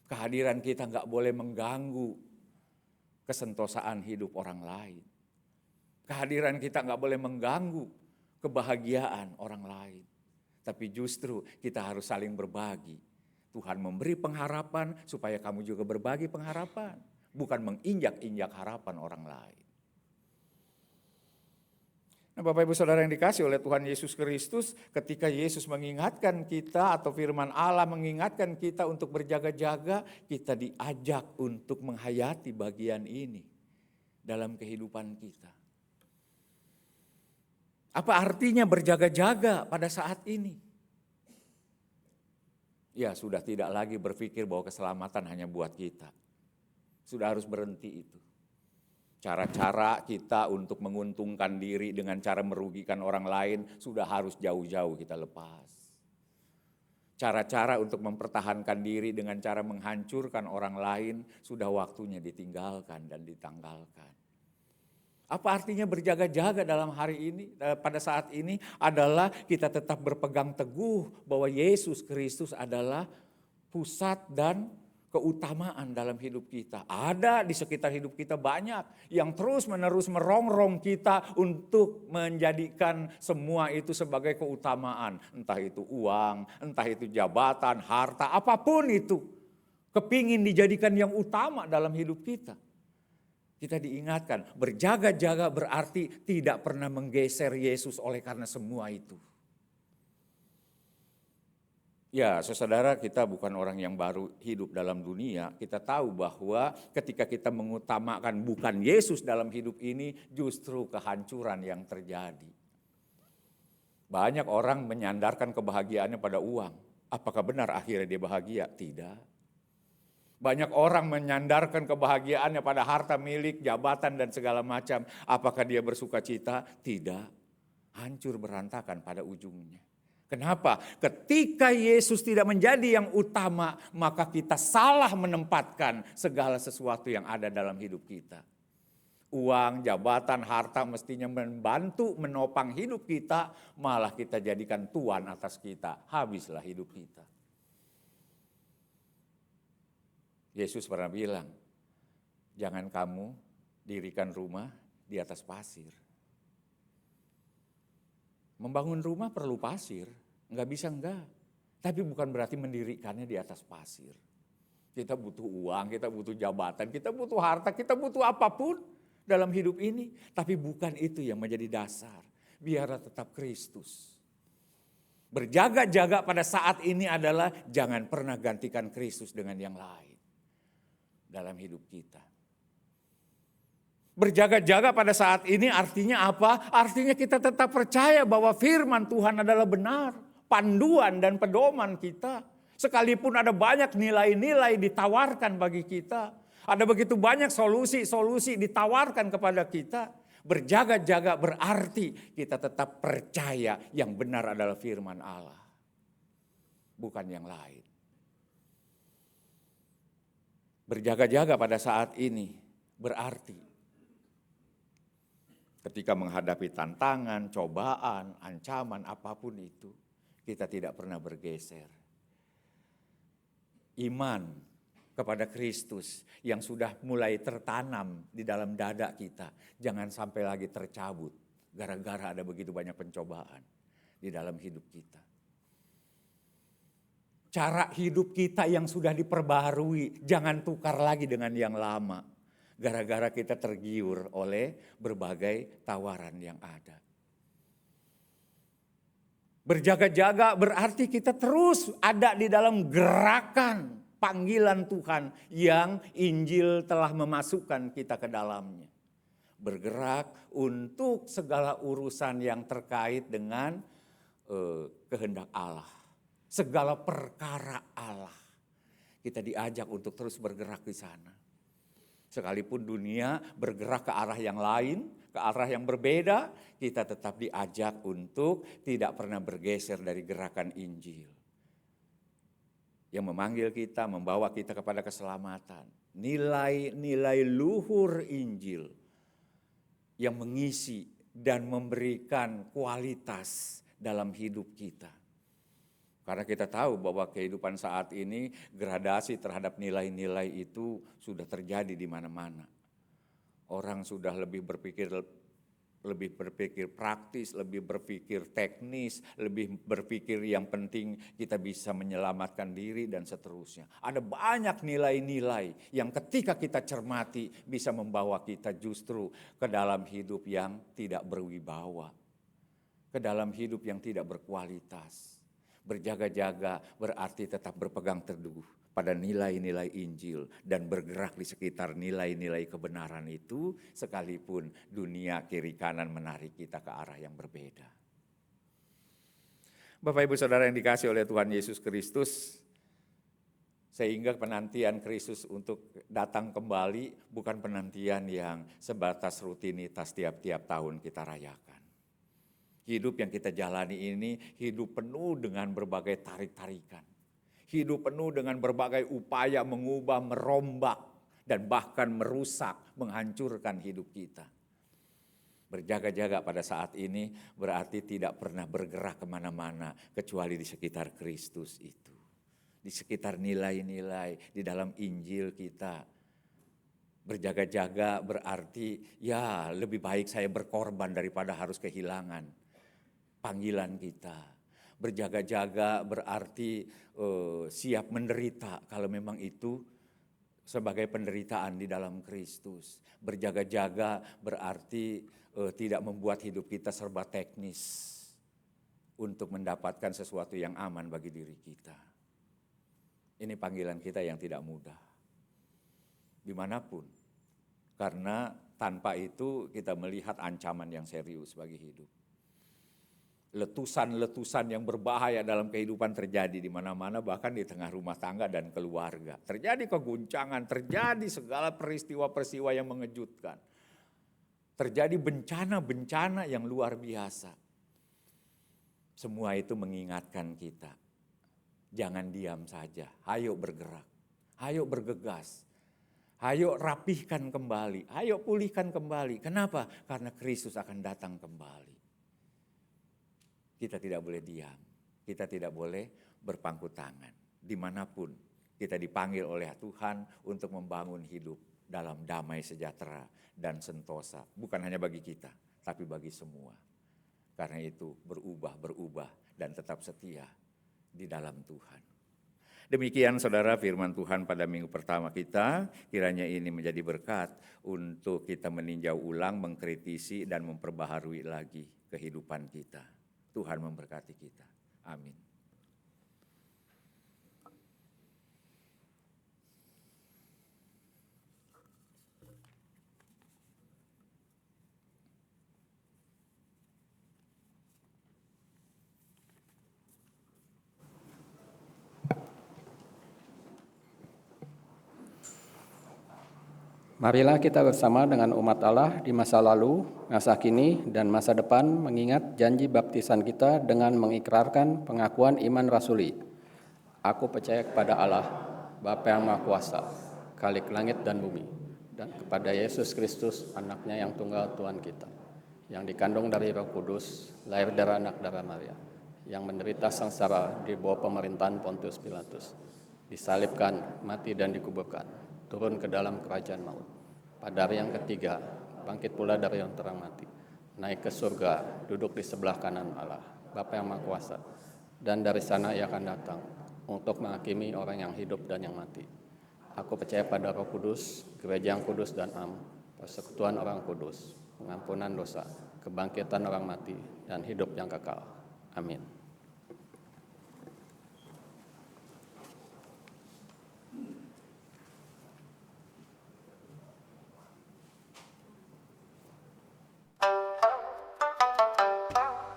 Kehadiran kita nggak boleh mengganggu kesentosaan hidup orang lain. Kehadiran kita nggak boleh mengganggu kebahagiaan orang lain. Tapi justru kita harus saling berbagi. Tuhan memberi pengharapan supaya kamu juga berbagi pengharapan. Bukan menginjak-injak harapan orang lain. Nah, Bapak Ibu Saudara yang dikasih oleh Tuhan Yesus Kristus, ketika Yesus mengingatkan kita atau firman Allah mengingatkan kita untuk berjaga-jaga, kita diajak untuk menghayati bagian ini dalam kehidupan kita. Apa artinya berjaga-jaga pada saat ini? Ya, sudah tidak lagi berpikir bahwa keselamatan hanya buat kita. Sudah harus berhenti itu. Cara-cara kita untuk menguntungkan diri dengan cara merugikan orang lain sudah harus jauh-jauh kita lepas. Cara-cara untuk mempertahankan diri dengan cara menghancurkan orang lain sudah waktunya ditinggalkan dan ditanggalkan. Apa artinya berjaga-jaga dalam hari ini, pada saat ini adalah kita tetap berpegang teguh bahwa Yesus Kristus adalah pusat dan keutamaan dalam hidup kita. Ada di sekitar hidup kita banyak yang terus-menerus merongrong kita untuk menjadikan semua itu sebagai keutamaan. Entah itu uang, entah itu jabatan, harta, apapun itu. Kepingin dijadikan yang utama dalam hidup kita. Kita diingatkan, berjaga-jaga berarti tidak pernah menggeser Yesus oleh karena semua itu. Ya, saudara, kita bukan orang yang baru hidup dalam dunia. Kita tahu bahwa ketika kita mengutamakan bukan Yesus dalam hidup ini, justru kehancuran yang terjadi. Banyak orang menyandarkan kebahagiaannya pada uang. Apakah benar akhirnya dia bahagia? Tidak. Banyak orang menyandarkan kebahagiaannya pada harta milik, jabatan dan segala macam. Apakah dia bersuka cita? Tidak. Hancur berantakan pada ujungnya. Kenapa? Ketika Yesus tidak menjadi yang utama, maka kita salah menempatkan segala sesuatu yang ada dalam hidup kita. Uang, jabatan, harta mestinya membantu menopang hidup kita, malah kita jadikan tuan atas kita. Habislah hidup kita. Yesus pernah bilang, jangan kamu dirikan rumah di atas pasir. Membangun rumah perlu pasir, enggak bisa enggak. Tapi bukan berarti mendirikannya di atas pasir. Kita butuh uang, kita butuh jabatan, kita butuh harta, kita butuh apapun dalam hidup ini. Tapi bukan itu yang menjadi dasar. Biarlah tetap Kristus. Berjaga-jaga pada saat ini adalah jangan pernah gantikan Kristus dengan yang lain dalam hidup kita. Berjaga-jaga pada saat ini artinya apa? Artinya kita tetap percaya bahwa firman Tuhan adalah benar, panduan dan pedoman kita. Sekalipun ada banyak nilai-nilai ditawarkan bagi kita, ada begitu banyak solusi-solusi ditawarkan kepada kita. Berjaga-jaga berarti kita tetap percaya yang benar adalah firman Allah, bukan yang lain. Berjaga-jaga pada saat ini berarti ketika menghadapi tantangan, cobaan, ancaman, apapun itu, kita tidak pernah bergeser. Iman kepada Kristus yang sudah mulai tertanam di dalam dada kita, jangan sampai lagi tercabut gara-gara ada begitu banyak pencobaan di dalam hidup kita. Cara hidup kita yang sudah diperbaharui, jangan tukar lagi dengan yang lama. gara-gara kita tergiur oleh berbagai tawaran yang ada. Berjaga-jaga berarti kita terus ada di dalam gerakan panggilan Tuhan yang Injil telah memasukkan kita ke dalamnya. Bergerak untuk segala urusan yang terkait dengan kehendak Allah. Segala perkara Allah. Kita diajak untuk terus bergerak di sana. Sekalipun dunia bergerak ke arah yang lain, ke arah yang berbeda, kita tetap diajak untuk tidak pernah bergeser dari gerakan Injil. Yang memanggil kita, membawa kita kepada keselamatan. Nilai-nilai luhur Injil yang mengisi dan memberikan kualitas dalam hidup kita. Karena kita tahu bahwa kehidupan saat ini gradasi terhadap nilai-nilai itu sudah terjadi di mana-mana. Orang sudah lebih berpikir praktis, lebih berpikir teknis, lebih berpikir yang penting kita bisa menyelamatkan diri dan seterusnya. Ada banyak nilai-nilai yang ketika kita cermati bisa membawa kita justru ke dalam hidup yang tidak berwibawa, ke dalam hidup yang tidak berkualitas. Berjaga-jaga berarti tetap berpegang teguh pada nilai-nilai Injil dan bergerak di sekitar nilai-nilai kebenaran itu sekalipun dunia kiri kanan menarik kita ke arah yang berbeda. Bapak Ibu Saudara yang dikasihi oleh Tuhan Yesus Kristus, sehingga penantian Kristus untuk datang kembali bukan penantian yang sebatas rutinitas tiap-tiap tahun kita rayakan. Hidup yang kita jalani ini hidup penuh dengan berbagai tarik-tarikan. Hidup penuh dengan berbagai upaya mengubah, merombak, dan bahkan merusak, menghancurkan hidup kita. Berjaga-jaga pada saat ini berarti tidak pernah bergerak kemana-mana kecuali di sekitar Kristus itu. Di sekitar nilai-nilai di dalam Injil kita. Berjaga-jaga berarti ya lebih baik saya berkorban daripada harus kehilangan panggilan kita. Berjaga-jaga berarti siap menderita kalau memang itu sebagai penderitaan di dalam Kristus. Berjaga-jaga berarti tidak membuat hidup kita serba teknis untuk mendapatkan sesuatu yang aman bagi diri kita. Ini panggilan kita yang tidak mudah. Dimanapun. Karena tanpa itu kita melihat ancaman yang serius bagi hidup. Letusan-letusan yang berbahaya dalam kehidupan terjadi di mana-mana, bahkan di tengah rumah tangga dan keluarga. Terjadi keguncangan, terjadi segala peristiwa-peristiwa yang mengejutkan. Terjadi bencana-bencana yang luar biasa. Semua itu mengingatkan kita, jangan diam saja, ayo bergerak, ayo bergegas. Ayo rapihkan kembali, ayo pulihkan kembali. Kenapa? Karena Kristus akan datang kembali. Kita tidak boleh diam, kita tidak boleh berpangku tangan. Dimanapun kita dipanggil oleh Tuhan untuk membangun hidup dalam damai sejahtera dan sentosa. Bukan hanya bagi kita, tapi bagi semua. Karena itu berubah dan tetap setia di dalam Tuhan. Demikian saudara firman Tuhan pada minggu pertama kita, kiranya ini menjadi berkat untuk kita meninjau ulang, mengkritisi dan memperbaharui lagi kehidupan kita. Tuhan memberkati kita. Amin. Marilah kita bersama dengan umat Allah di masa lalu, masa kini, dan masa depan mengingat janji baptisan kita dengan mengikrarkan pengakuan iman rasuli. Aku percaya kepada Allah, Bapa yang Maha Kuasa, Khalik langit dan bumi, dan kepada Yesus Kristus, anaknya yang tunggal Tuhan kita, yang dikandung dari Roh Kudus, lahir dari anak darah Maria, yang menderita sengsara di bawah pemerintahan Pontius Pilatus, disalibkan, mati dan dikuburkan, turun ke dalam kerajaan maut. Pada hari yang ketiga, bangkit pula dari yang terang mati, naik ke surga, duduk di sebelah kanan Allah, Bapa yang Maha Kuasa, dan dari sana ia akan datang untuk menghakimi orang yang hidup dan yang mati. Aku percaya pada Roh Kudus, gereja yang kudus dan am, persekutuan orang kudus, pengampunan dosa, kebangkitan orang mati, dan hidup yang kekal. Amin.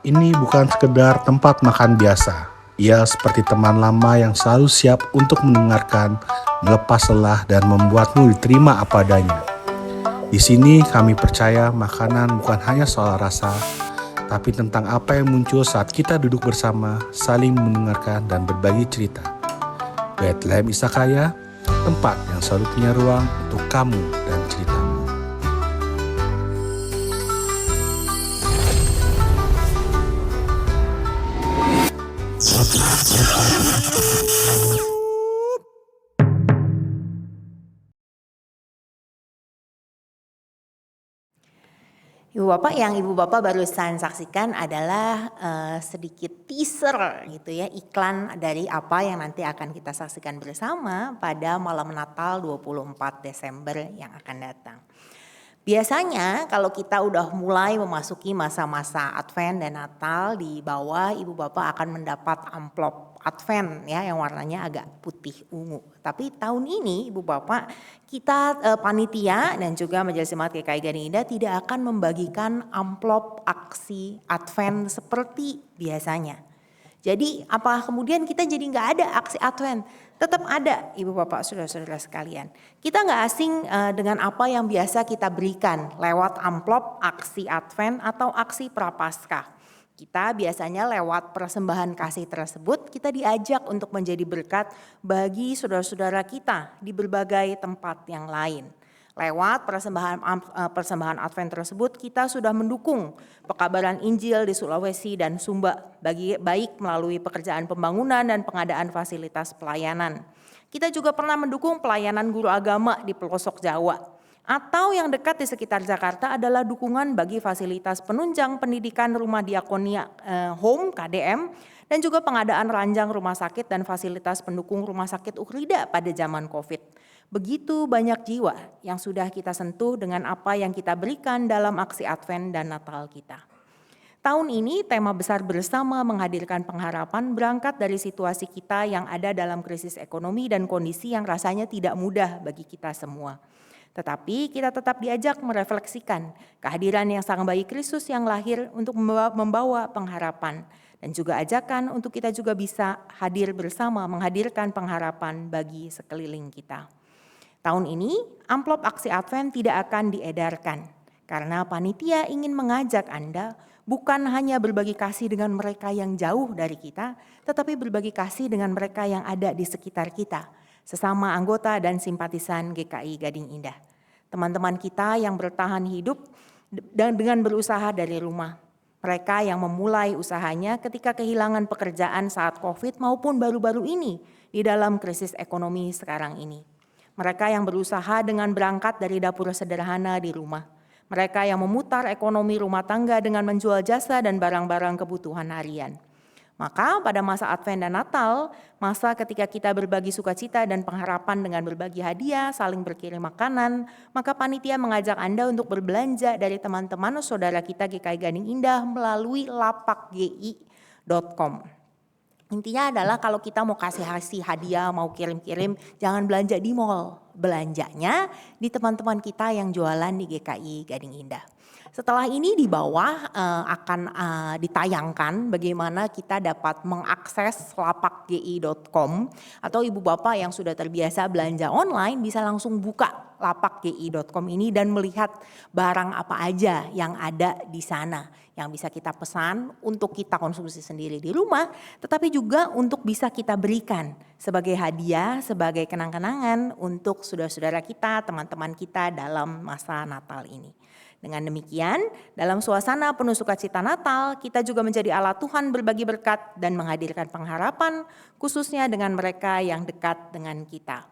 Ini bukan sekedar tempat makan biasa. Ia seperti teman lama yang selalu siap untuk mendengarkan, melepas lelah, dan membuatmu diterima apa adanya. Di sini kami percaya makanan bukan hanya soal rasa, tapi tentang apa yang muncul saat kita duduk bersama, saling mendengarkan, dan berbagi cerita. Bethlehem Isakaya, tempat yang selalu punya ruang untuk kamu dan ceritamu. Ibu Bapak, yang Ibu Bapak barusan saksikan adalah sedikit teaser gitu ya, iklan dari apa yang nanti akan kita saksikan bersama pada malam Natal 24 Desember yang akan datang. Biasanya kalau kita udah mulai memasuki masa-masa Advent dan Natal, di bawah Ibu Bapak akan mendapat amplop Advent ya yang warnanya agak putih ungu. Tapi tahun ini Ibu Bapak, kita panitia dan juga Majelis Jemaat GKI Gading Indah tidak akan membagikan amplop aksi Advent seperti biasanya. Jadi apa kemudian kita jadi nggak ada aksi Advent? Tetap ada Ibu Bapak Saudara-saudara sekalian. Kita nggak asing dengan apa yang biasa kita berikan lewat amplop aksi Advent atau aksi Prapaskah. Kita biasanya lewat persembahan kasih tersebut kita diajak untuk menjadi berkat bagi saudara-saudara kita di berbagai tempat yang lain. Lewat persembahan Advent tersebut kita sudah mendukung pekabaran Injil di Sulawesi dan Sumba, baik melalui pekerjaan pembangunan dan pengadaan fasilitas pelayanan. Kita juga pernah mendukung pelayanan guru agama di pelosok Jawa. Atau yang dekat di sekitar Jakarta adalah dukungan bagi fasilitas penunjang pendidikan Rumah Diakonia Home KDM dan juga pengadaan ranjang rumah sakit dan fasilitas pendukung rumah sakit Ukhrida pada zaman Covid. Begitu banyak jiwa yang sudah kita sentuh dengan apa yang kita berikan dalam aksi Advent dan Natal kita. Tahun ini tema besar bersama menghadirkan pengharapan berangkat dari situasi kita yang ada dalam krisis ekonomi dan kondisi yang rasanya tidak mudah bagi kita semua. Tetapi kita tetap diajak merefleksikan kehadiran yang Sang Bayi Kristus yang lahir untuk membawa pengharapan. Dan juga ajakan untuk kita juga bisa hadir bersama menghadirkan pengharapan bagi sekeliling kita. Tahun ini amplop aksi Advent tidak akan diedarkan karena panitia ingin mengajak Anda bukan hanya berbagi kasih dengan mereka yang jauh dari kita, tetapi berbagi kasih dengan mereka yang ada di sekitar kita, sesama anggota dan simpatisan GKI Gading Indah. Teman-teman kita yang bertahan hidup dan dengan berusaha dari rumah. Mereka yang memulai usahanya ketika kehilangan pekerjaan saat Covid maupun baru-baru ini di dalam krisis ekonomi sekarang ini. Mereka yang berusaha dengan berangkat dari dapur sederhana di rumah. Mereka yang memutar ekonomi rumah tangga dengan menjual jasa dan barang-barang kebutuhan harian. Maka pada masa Advent dan Natal, masa ketika kita berbagi sukacita dan pengharapan dengan berbagi hadiah, saling berkirim makanan, maka panitia mengajak Anda untuk berbelanja dari teman-teman saudara kita GKI Gading Indah melalui lapakgi.com. Intinya adalah kalau kita mau kasih hadiah, mau kirim-kirim, jangan belanja di mall. Belanjanya di teman-teman kita yang jualan di GKI Gading Indah. Setelah ini di bawah akan ditayangkan bagaimana kita dapat mengakses lapakgi.com atau Ibu Bapak yang sudah terbiasa belanja online bisa langsung buka lapakgi.com ini dan melihat barang apa aja yang ada di sana yang bisa kita pesan untuk kita konsumsi sendiri di rumah, tetapi juga untuk bisa kita berikan sebagai hadiah, sebagai kenang-kenangan untuk saudara-saudara kita, teman-teman kita dalam masa Natal ini. Dengan demikian, dalam suasana penuh sukacita Natal, kita juga menjadi alat Tuhan berbagi berkat dan menghadirkan pengharapan, khususnya dengan mereka yang dekat dengan kita.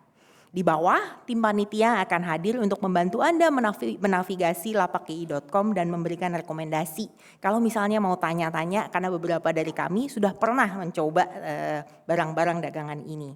Di bawah, tim panitia akan hadir untuk membantu Anda menavigasi lapakgi.com dan memberikan rekomendasi. Kalau misalnya mau tanya-tanya, karena beberapa dari kami sudah pernah mencoba barang-barang dagangan ini.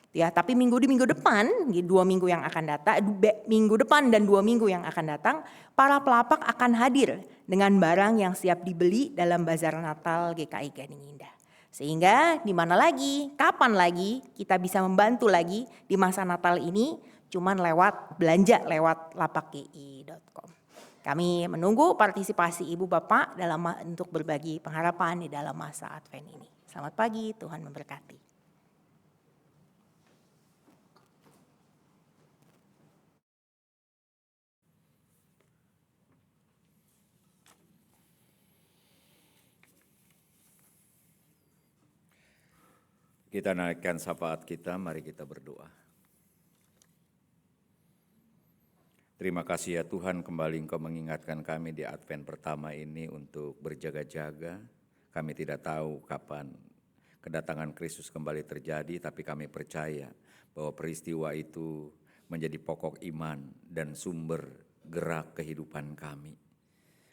Ya, tapi minggu depan, 2 minggu yang akan datang, minggu depan dan 2 minggu yang akan datang, para pelapak akan hadir dengan barang yang siap dibeli dalam Bazar Natal GKI Gading Indah. Sehingga di mana lagi, kapan lagi kita bisa membantu lagi di masa Natal ini, cuman lewat belanja lewat lapakgi.com. Kami menunggu partisipasi Ibu Bapak untuk berbagi pengharapan di dalam masa Advent ini. Selamat pagi, Tuhan memberkati. Kita naikkan syafaat kita, mari kita berdoa. Terima kasih ya Tuhan, kembali Engkau mengingatkan kami di Advent pertama ini untuk berjaga-jaga. Kami tidak tahu kapan kedatangan Kristus kembali terjadi, tapi kami percaya bahwa peristiwa itu menjadi pokok iman dan sumber gerak kehidupan kami.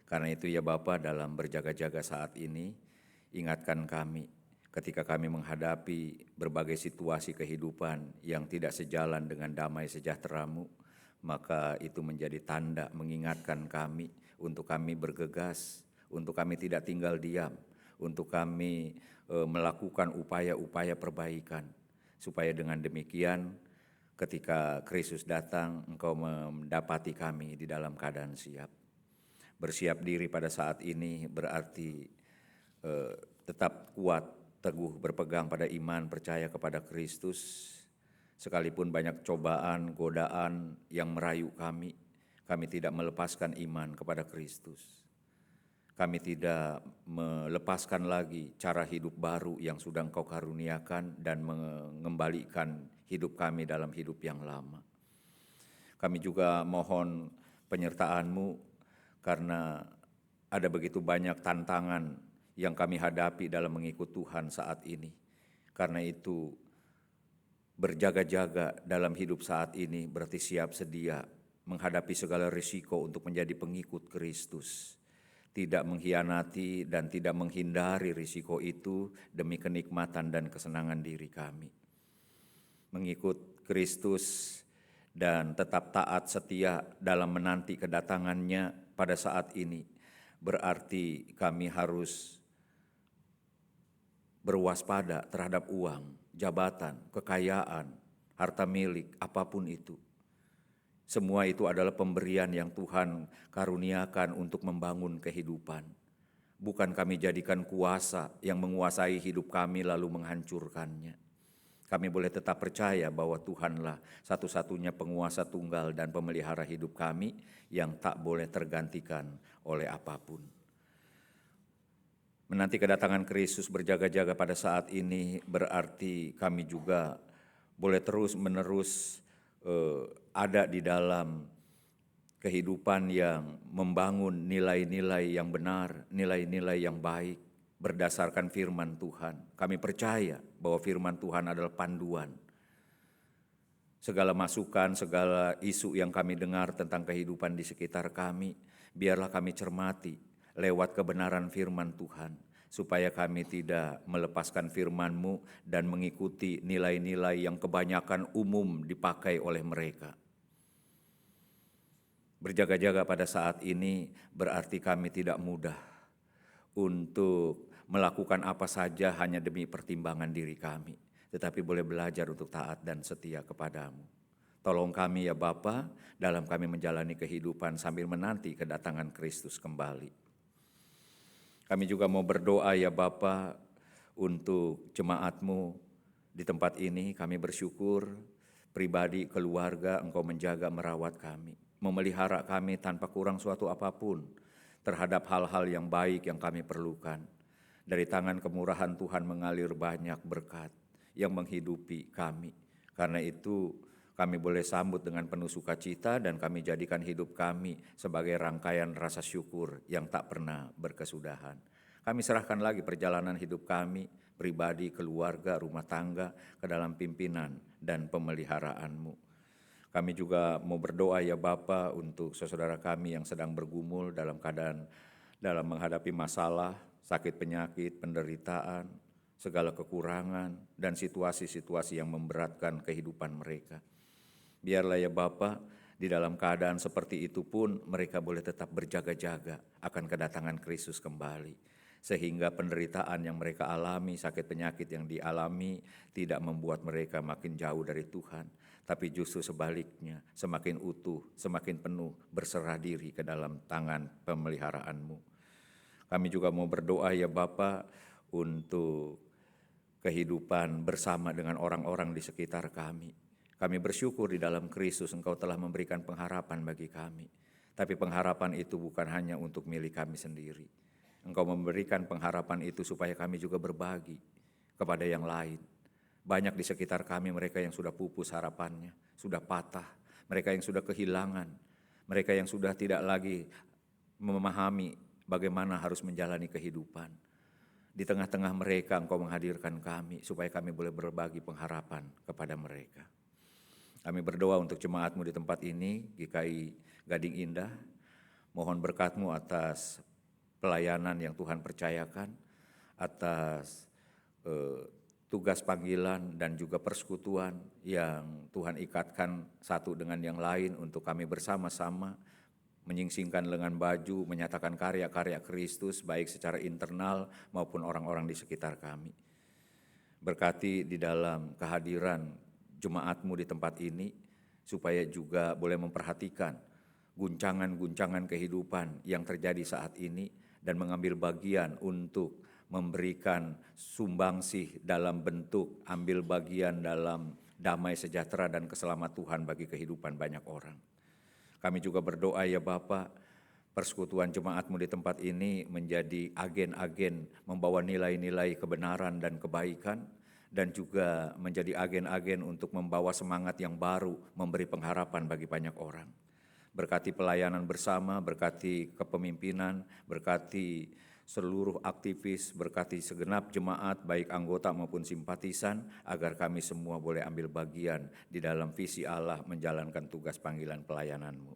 Karena itu ya Bapa, dalam berjaga-jaga saat ini, ingatkan kami ketika kami menghadapi berbagai situasi kehidupan yang tidak sejalan dengan damai sejahtera-Mu, maka itu menjadi tanda mengingatkan kami untuk kami bergegas, untuk kami tidak tinggal diam, untuk kami melakukan upaya-upaya perbaikan, supaya dengan demikian ketika Kristus datang, Engkau mendapati kami di dalam keadaan siap. Bersiap diri pada saat ini berarti tetap kuat, teguh berpegang pada iman, percaya kepada Kristus. Sekalipun banyak cobaan, godaan yang merayu kami tidak melepaskan iman kepada Kristus. Kami tidak melepaskan lagi cara hidup baru yang sudah Engkau karuniakan dan mengembalikan hidup kami dalam hidup yang lama. Kami juga mohon penyertaan-Mu karena ada begitu banyak tantangan yang kami hadapi dalam mengikut Tuhan saat ini. Karena itu berjaga-jaga dalam hidup saat ini berarti siap sedia menghadapi segala risiko untuk menjadi pengikut Kristus. Tidak mengkhianati dan tidak menghindari risiko itu demi kenikmatan dan kesenangan diri kami. Mengikut Kristus dan tetap taat setia dalam menanti kedatangannya pada saat ini berarti kami harus berwaspada terhadap uang, jabatan, kekayaan, harta milik, apapun itu. Semua itu adalah pemberian yang Tuhan karuniakan untuk membangun kehidupan. Bukan kami jadikan kuasa yang menguasai hidup kami lalu menghancurkannya. Kami boleh tetap percaya bahwa Tuhanlah satu-satunya penguasa tunggal dan pemelihara hidup kami yang tak boleh tergantikan oleh apapun. Menanti kedatangan Kristus, berjaga-jaga pada saat ini berarti kami juga boleh terus-menerus ada di dalam kehidupan yang membangun nilai-nilai yang benar, nilai-nilai yang baik berdasarkan firman Tuhan. Kami percaya bahwa firman Tuhan adalah panduan. Segala masukan, segala isu yang kami dengar tentang kehidupan di sekitar kami, biarlah kami cermati lewat kebenaran firman Tuhan, supaya kami tidak melepaskan firman-Mu dan mengikuti nilai-nilai yang kebanyakan umum dipakai oleh mereka. Berjaga-jaga pada saat ini berarti kami tidak mudah untuk melakukan apa saja hanya demi pertimbangan diri kami, tetapi boleh belajar untuk taat dan setia kepadamu. Tolong kami ya Bapa, dalam kami menjalani kehidupan sambil menanti kedatangan Kristus kembali. Kami juga mau berdoa ya Bapa untuk jemaat-Mu di tempat ini. Kami bersyukur pribadi, keluarga, Engkau menjaga, merawat kami, memelihara kami tanpa kurang suatu apapun terhadap hal-hal yang baik yang kami perlukan. Dari tangan kemurahan Tuhan mengalir banyak berkat yang menghidupi kami. Karena itu kami boleh sambut dengan penuh sukacita dan kami jadikan hidup kami sebagai rangkaian rasa syukur yang tak pernah berkesudahan. Kami serahkan lagi perjalanan hidup kami, pribadi, keluarga, rumah tangga ke dalam pimpinan dan pemeliharaan-Mu. Kami juga mau berdoa ya Bapa untuk saudara kami yang sedang bergumul dalam keadaan dalam menghadapi masalah, sakit penyakit, penderitaan, segala kekurangan, dan situasi-situasi yang memberatkan kehidupan mereka. Biarlah ya Bapa, di dalam keadaan seperti itu pun mereka boleh tetap berjaga-jaga akan kedatangan Kristus kembali. Sehingga penderitaan yang mereka alami, sakit penyakit yang dialami tidak membuat mereka makin jauh dari Tuhan. Tapi justru sebaliknya, semakin utuh, semakin penuh berserah diri ke dalam tangan pemeliharaanmu. Kami juga mau berdoa ya Bapa untuk kehidupan bersama dengan orang-orang di sekitar kami. Kami bersyukur di dalam Kristus Engkau telah memberikan pengharapan bagi kami. Tapi pengharapan itu bukan hanya untuk milik kami sendiri. Engkau memberikan pengharapan itu supaya kami juga berbagi kepada yang lain. Banyak di sekitar kami mereka yang sudah pupus harapannya, sudah patah, mereka yang sudah kehilangan, mereka yang sudah tidak lagi memahami bagaimana harus menjalani kehidupan. Di tengah-tengah mereka Engkau menghadirkan kami supaya kami boleh berbagi pengharapan kepada mereka. Kami berdoa untuk jemaat-Mu di tempat ini, GKI Gading Indah. Mohon berkat-Mu atas pelayanan yang Tuhan percayakan, atas tugas panggilan dan juga persekutuan yang Tuhan ikatkan satu dengan yang lain untuk kami bersama-sama menyingsingkan lengan baju, menyatakan karya-karya Kristus baik secara internal maupun orang-orang di sekitar kami. Berkati di dalam kehadiran jemaat-Mu di tempat ini supaya juga boleh memperhatikan guncangan-guncangan kehidupan yang terjadi saat ini dan mengambil bagian untuk memberikan sumbangsih dalam bentuk ambil bagian dalam damai sejahtera dan keselamatan Tuhan bagi kehidupan banyak orang. Kami juga berdoa ya Bapa, persekutuan jemaat-Mu di tempat ini menjadi agen-agen membawa nilai-nilai kebenaran dan kebaikan, dan juga menjadi agen-agen untuk membawa semangat yang baru, memberi pengharapan bagi banyak orang. Berkati pelayanan bersama, berkati kepemimpinan, berkati seluruh aktivis, berkati segenap jemaat baik anggota maupun simpatisan, agar kami semua boleh ambil bagian di dalam visi Allah menjalankan tugas panggilan pelayanan-Mu.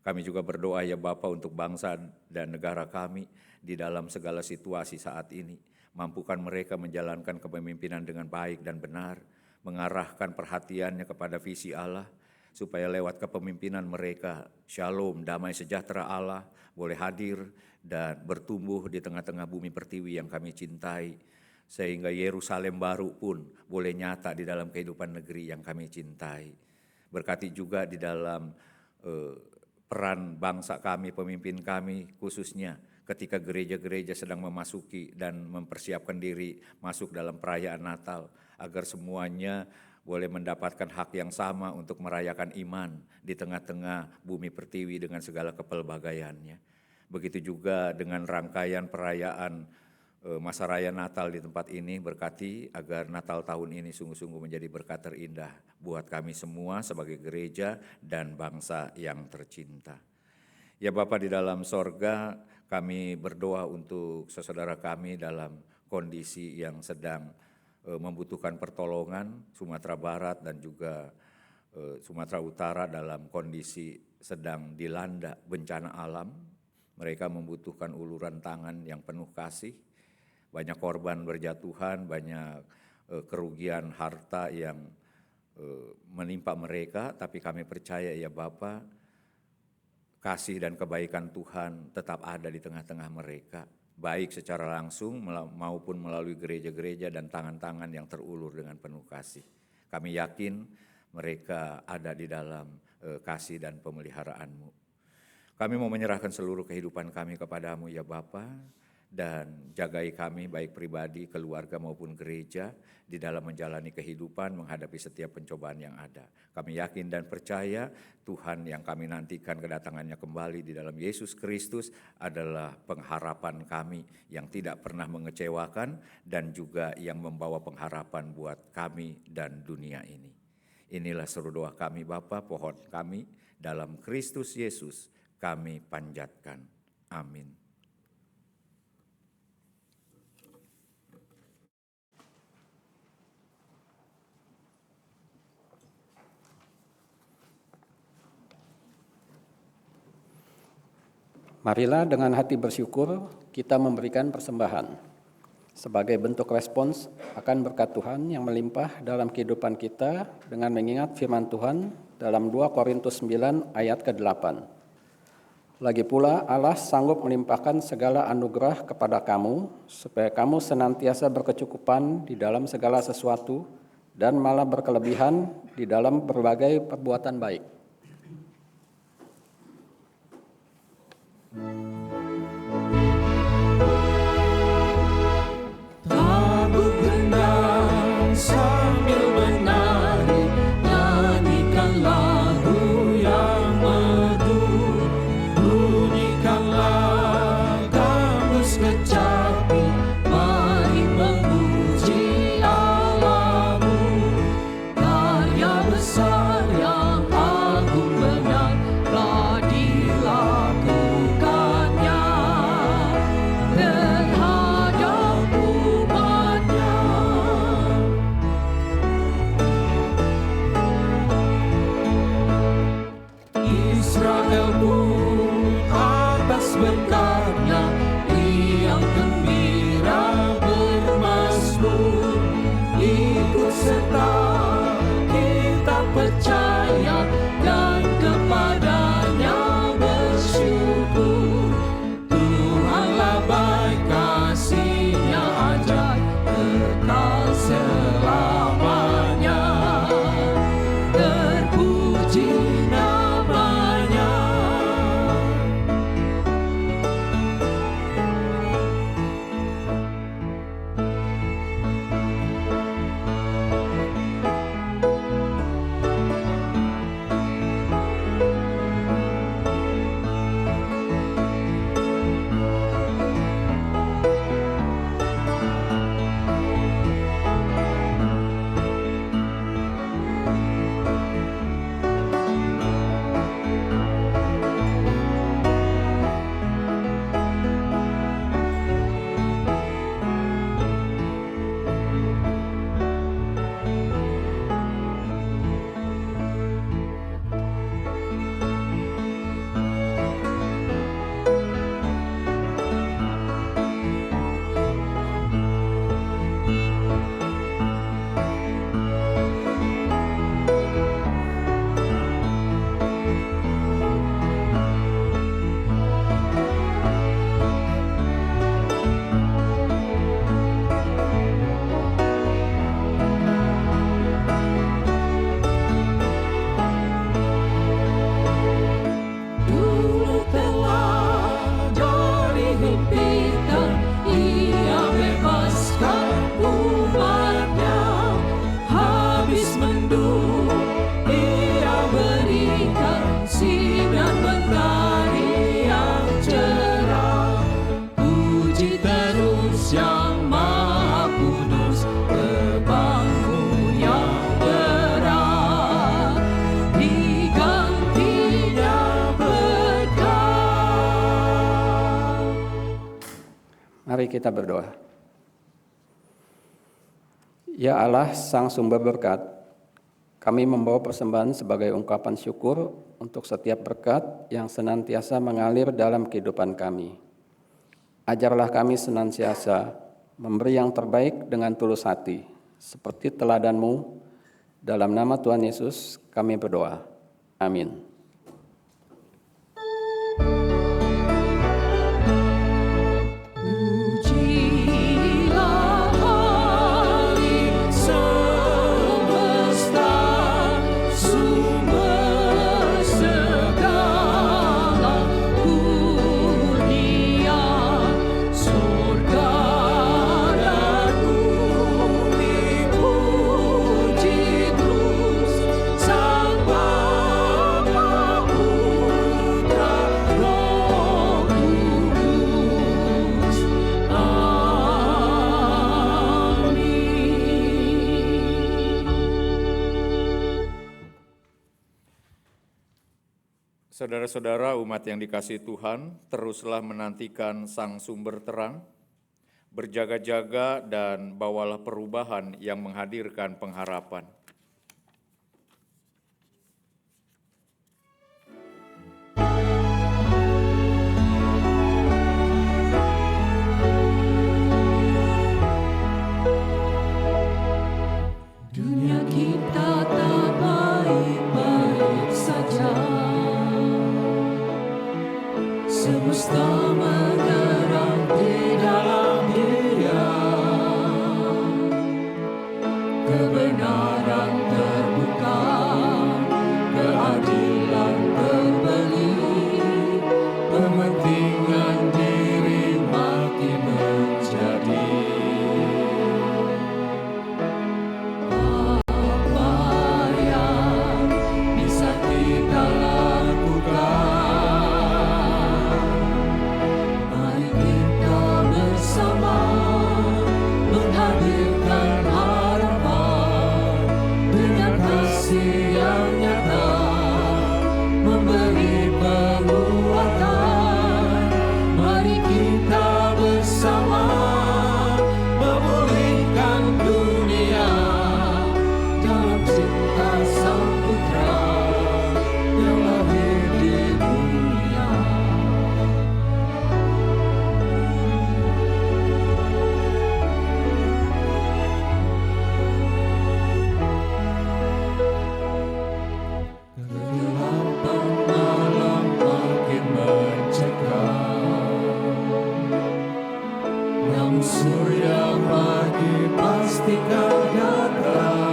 Kami juga berdoa ya Bapa untuk bangsa dan negara kami di dalam segala situasi saat ini. Mampukan mereka menjalankan kepemimpinan dengan baik dan benar, mengarahkan perhatiannya kepada visi Allah, supaya lewat kepemimpinan mereka, shalom, damai sejahtera Allah boleh hadir dan bertumbuh di tengah-tengah bumi pertiwi yang kami cintai, sehingga Yerusalem baru pun boleh nyata di dalam kehidupan negeri yang kami cintai. Berkati juga di dalam peran bangsa kami, pemimpin kami, khususnya ketika gereja-gereja sedang memasuki dan mempersiapkan diri masuk dalam perayaan Natal, agar semuanya boleh mendapatkan hak yang sama untuk merayakan iman di tengah-tengah bumi pertiwi dengan segala kepelbagaiannya. Begitu juga dengan rangkaian perayaan masa raya Natal di tempat ini, berkati agar Natal tahun ini sungguh-sungguh menjadi berkat terindah buat kami semua sebagai gereja dan bangsa yang tercinta. Ya Bapa di dalam sorga, kami berdoa untuk saudara kami dalam kondisi yang sedang membutuhkan pertolongan, Sumatera Barat dan juga Sumatera Utara dalam kondisi sedang dilanda bencana alam. Mereka membutuhkan uluran tangan yang penuh kasih. Banyak korban berjatuhan, banyak kerugian harta yang menimpa mereka, tapi kami percaya ya Bapa, kasih dan kebaikan Tuhan tetap ada di tengah-tengah mereka, baik secara langsung maupun melalui gereja-gereja dan tangan-tangan yang terulur dengan penuh kasih. Kami yakin mereka ada di dalam kasih dan pemeliharaan-Mu. Kami mau menyerahkan seluruh kehidupan kami kepadamu ya Bapa, dan jagai kami baik pribadi, keluarga maupun gereja di dalam menjalani kehidupan menghadapi setiap pencobaan yang ada. Kami yakin dan percaya Tuhan yang kami nantikan kedatangannya kembali di dalam Yesus Kristus adalah pengharapan kami yang tidak pernah mengecewakan dan juga yang membawa pengharapan buat kami dan dunia ini. Inilah seru doa kami Bapa, pohon kami dalam Kristus Yesus kami panjatkan. Amin. Marilah dengan hati bersyukur kita memberikan persembahan. sebagai bentuk respons akan berkat Tuhan yang melimpah dalam kehidupan kita dengan mengingat firman Tuhan dalam 2 Korintus 9 ayat ke-8. Lagi pula Allah sanggup melimpahkan segala anugerah kepada kamu, supaya kamu senantiasa berkecukupan di dalam segala sesuatu dan malah berkelebihan di dalam berbagai perbuatan baik. Tabuk gendang sambil menari, nyanyikan lagu yang merdu, bunyikanlah gambus kecapi, mari memuji Allahmu. Karya besar yang agung benar telah dilakukannya terhadap umatnya. Israel pun atas berkatnya riang gembira bermazmur, ikut serta kita percaya dan kepadanya bersyukur. Tuhanlah baik, kasih-Nya ajaib kekal selamanya, terpuji namanya. Dulu telah dihimpikan, Ia bebaskan umatnya. Habis mendung, Ia berikan sinar mentari yang cerah. Puji terus Yang Maha Kudus, Bebangku yang berat, digantinya berkat. Mari kita berdoa. Ya Allah, Sang Sumber Berkat, kami membawa persembahan sebagai ungkapan syukur untuk setiap berkat yang senantiasa mengalir dalam kehidupan kami. Ajarlah kami senantiasa memberi yang terbaik dengan tulus hati, seperti teladan-Mu. Dalam nama Tuhan Yesus kami berdoa. Amin. Pujilah Hari semesta, sumber segala kurnia, surga dan bumi puji terus Sang Bapa, Putra, Roh Kudus. Saudara-saudara umat yang dikasihi Tuhan, teruslah menantikan Sang Sumber Terang, berjaga-jaga dan bawalah perubahan yang menghadirkan pengharapan. kebenaran terbuka, keadilan terbeli, kepentingan diri makin menjadi. Apa yang bisa kita lakukan? Mari kita bersama menghadirkan harapan dengan kasih yang nyata, memberi penguatan. Mari kita bersama memulihkan dunia dalam cinta Sang Putra yang lahir di dunia. Kegelapan malam makin mencekam, namun surya pagi pastikan datang.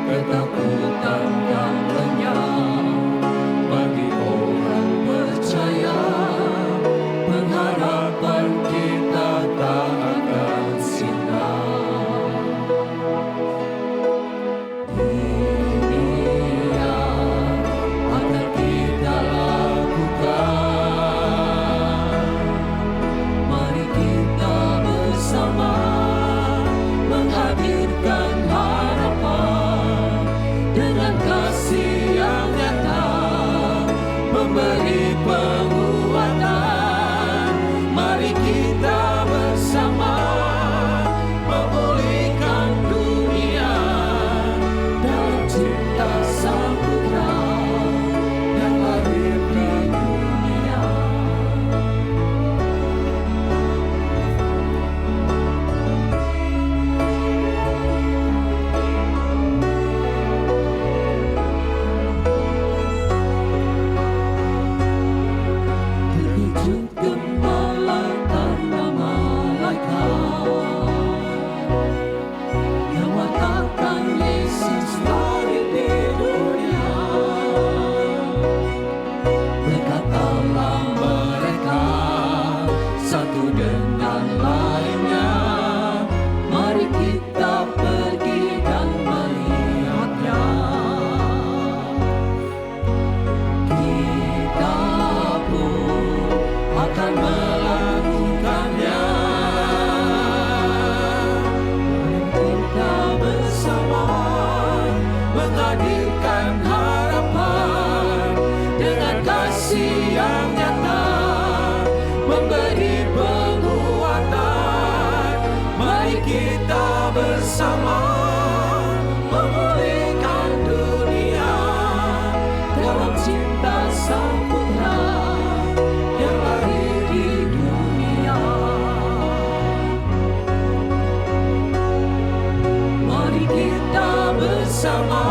Ketakutan kan lenyap bagi orang percaya, pengharapan kita tak akan sinar. Ini yang akan kita lakukan. Mari kita bersama menghadirkan harapan dengan kasih yang nyata, memberi penguatan. Mari kita bersama memulihkan dunia dalam cinta Sang Putra yang lahir di dunia. Terkejut gembala tanda malaikat yang watakkan Yesus lahir di dunia. Berkatalah mereka satu dengan lainnya, mari kita pergi dan melihatnya. Kita pun akan melakukannya. Kita bersama menghadirkan harapan dengan kasih yang nyata, memberi penguatan. Mari kita bersama memulihkan dunia dalam cinta Sang Putra yang lahir di dunia. Mari kita bersama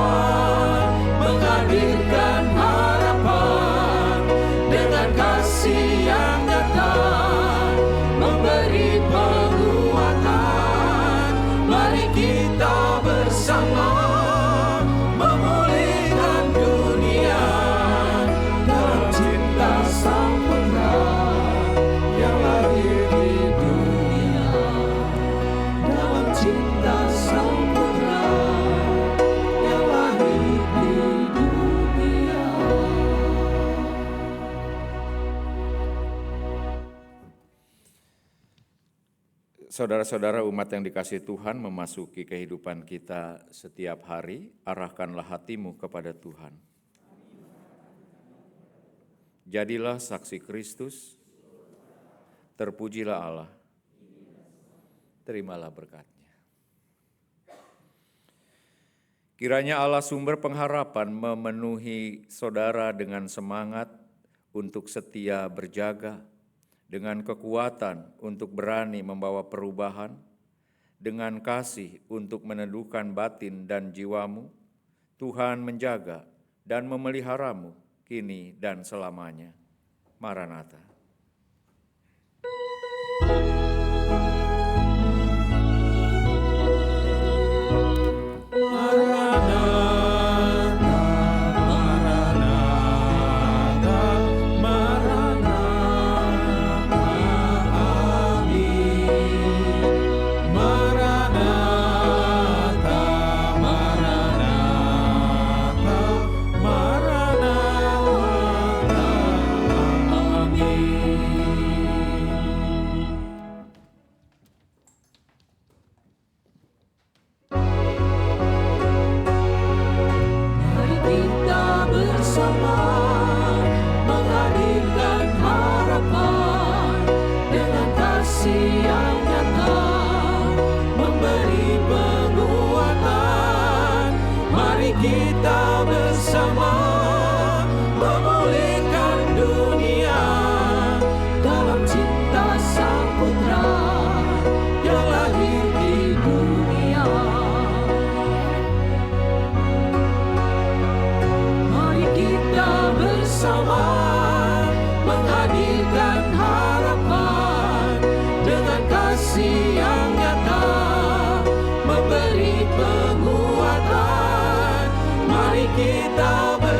menghadirkan harapan dengan kasih yang nyata, memberi penguatan. Mari kita bersama memulihkan dunia dalam cinta Sang Putra yang lahir di dunia. Dalam cinta Sang Putra yang lahir di dunia. Saudara-saudara umat yang dikasihi Tuhan, memasuki kehidupan kita setiap hari, arahkanlah hatimu kepada Tuhan. Jadilah saksi Kristus, terpujilah Allah, terimalah berkat-Nya. Kiranya Allah sumber pengharapan memenuhi saudara dengan semangat untuk setia berjaga, dengan kekuatan untuk berani membawa perubahan, dengan kasih untuk meneduhkan batin dan jiwamu. Tuhan menjaga dan memeliharamu kini dan selamanya. Maranatha.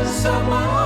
bersama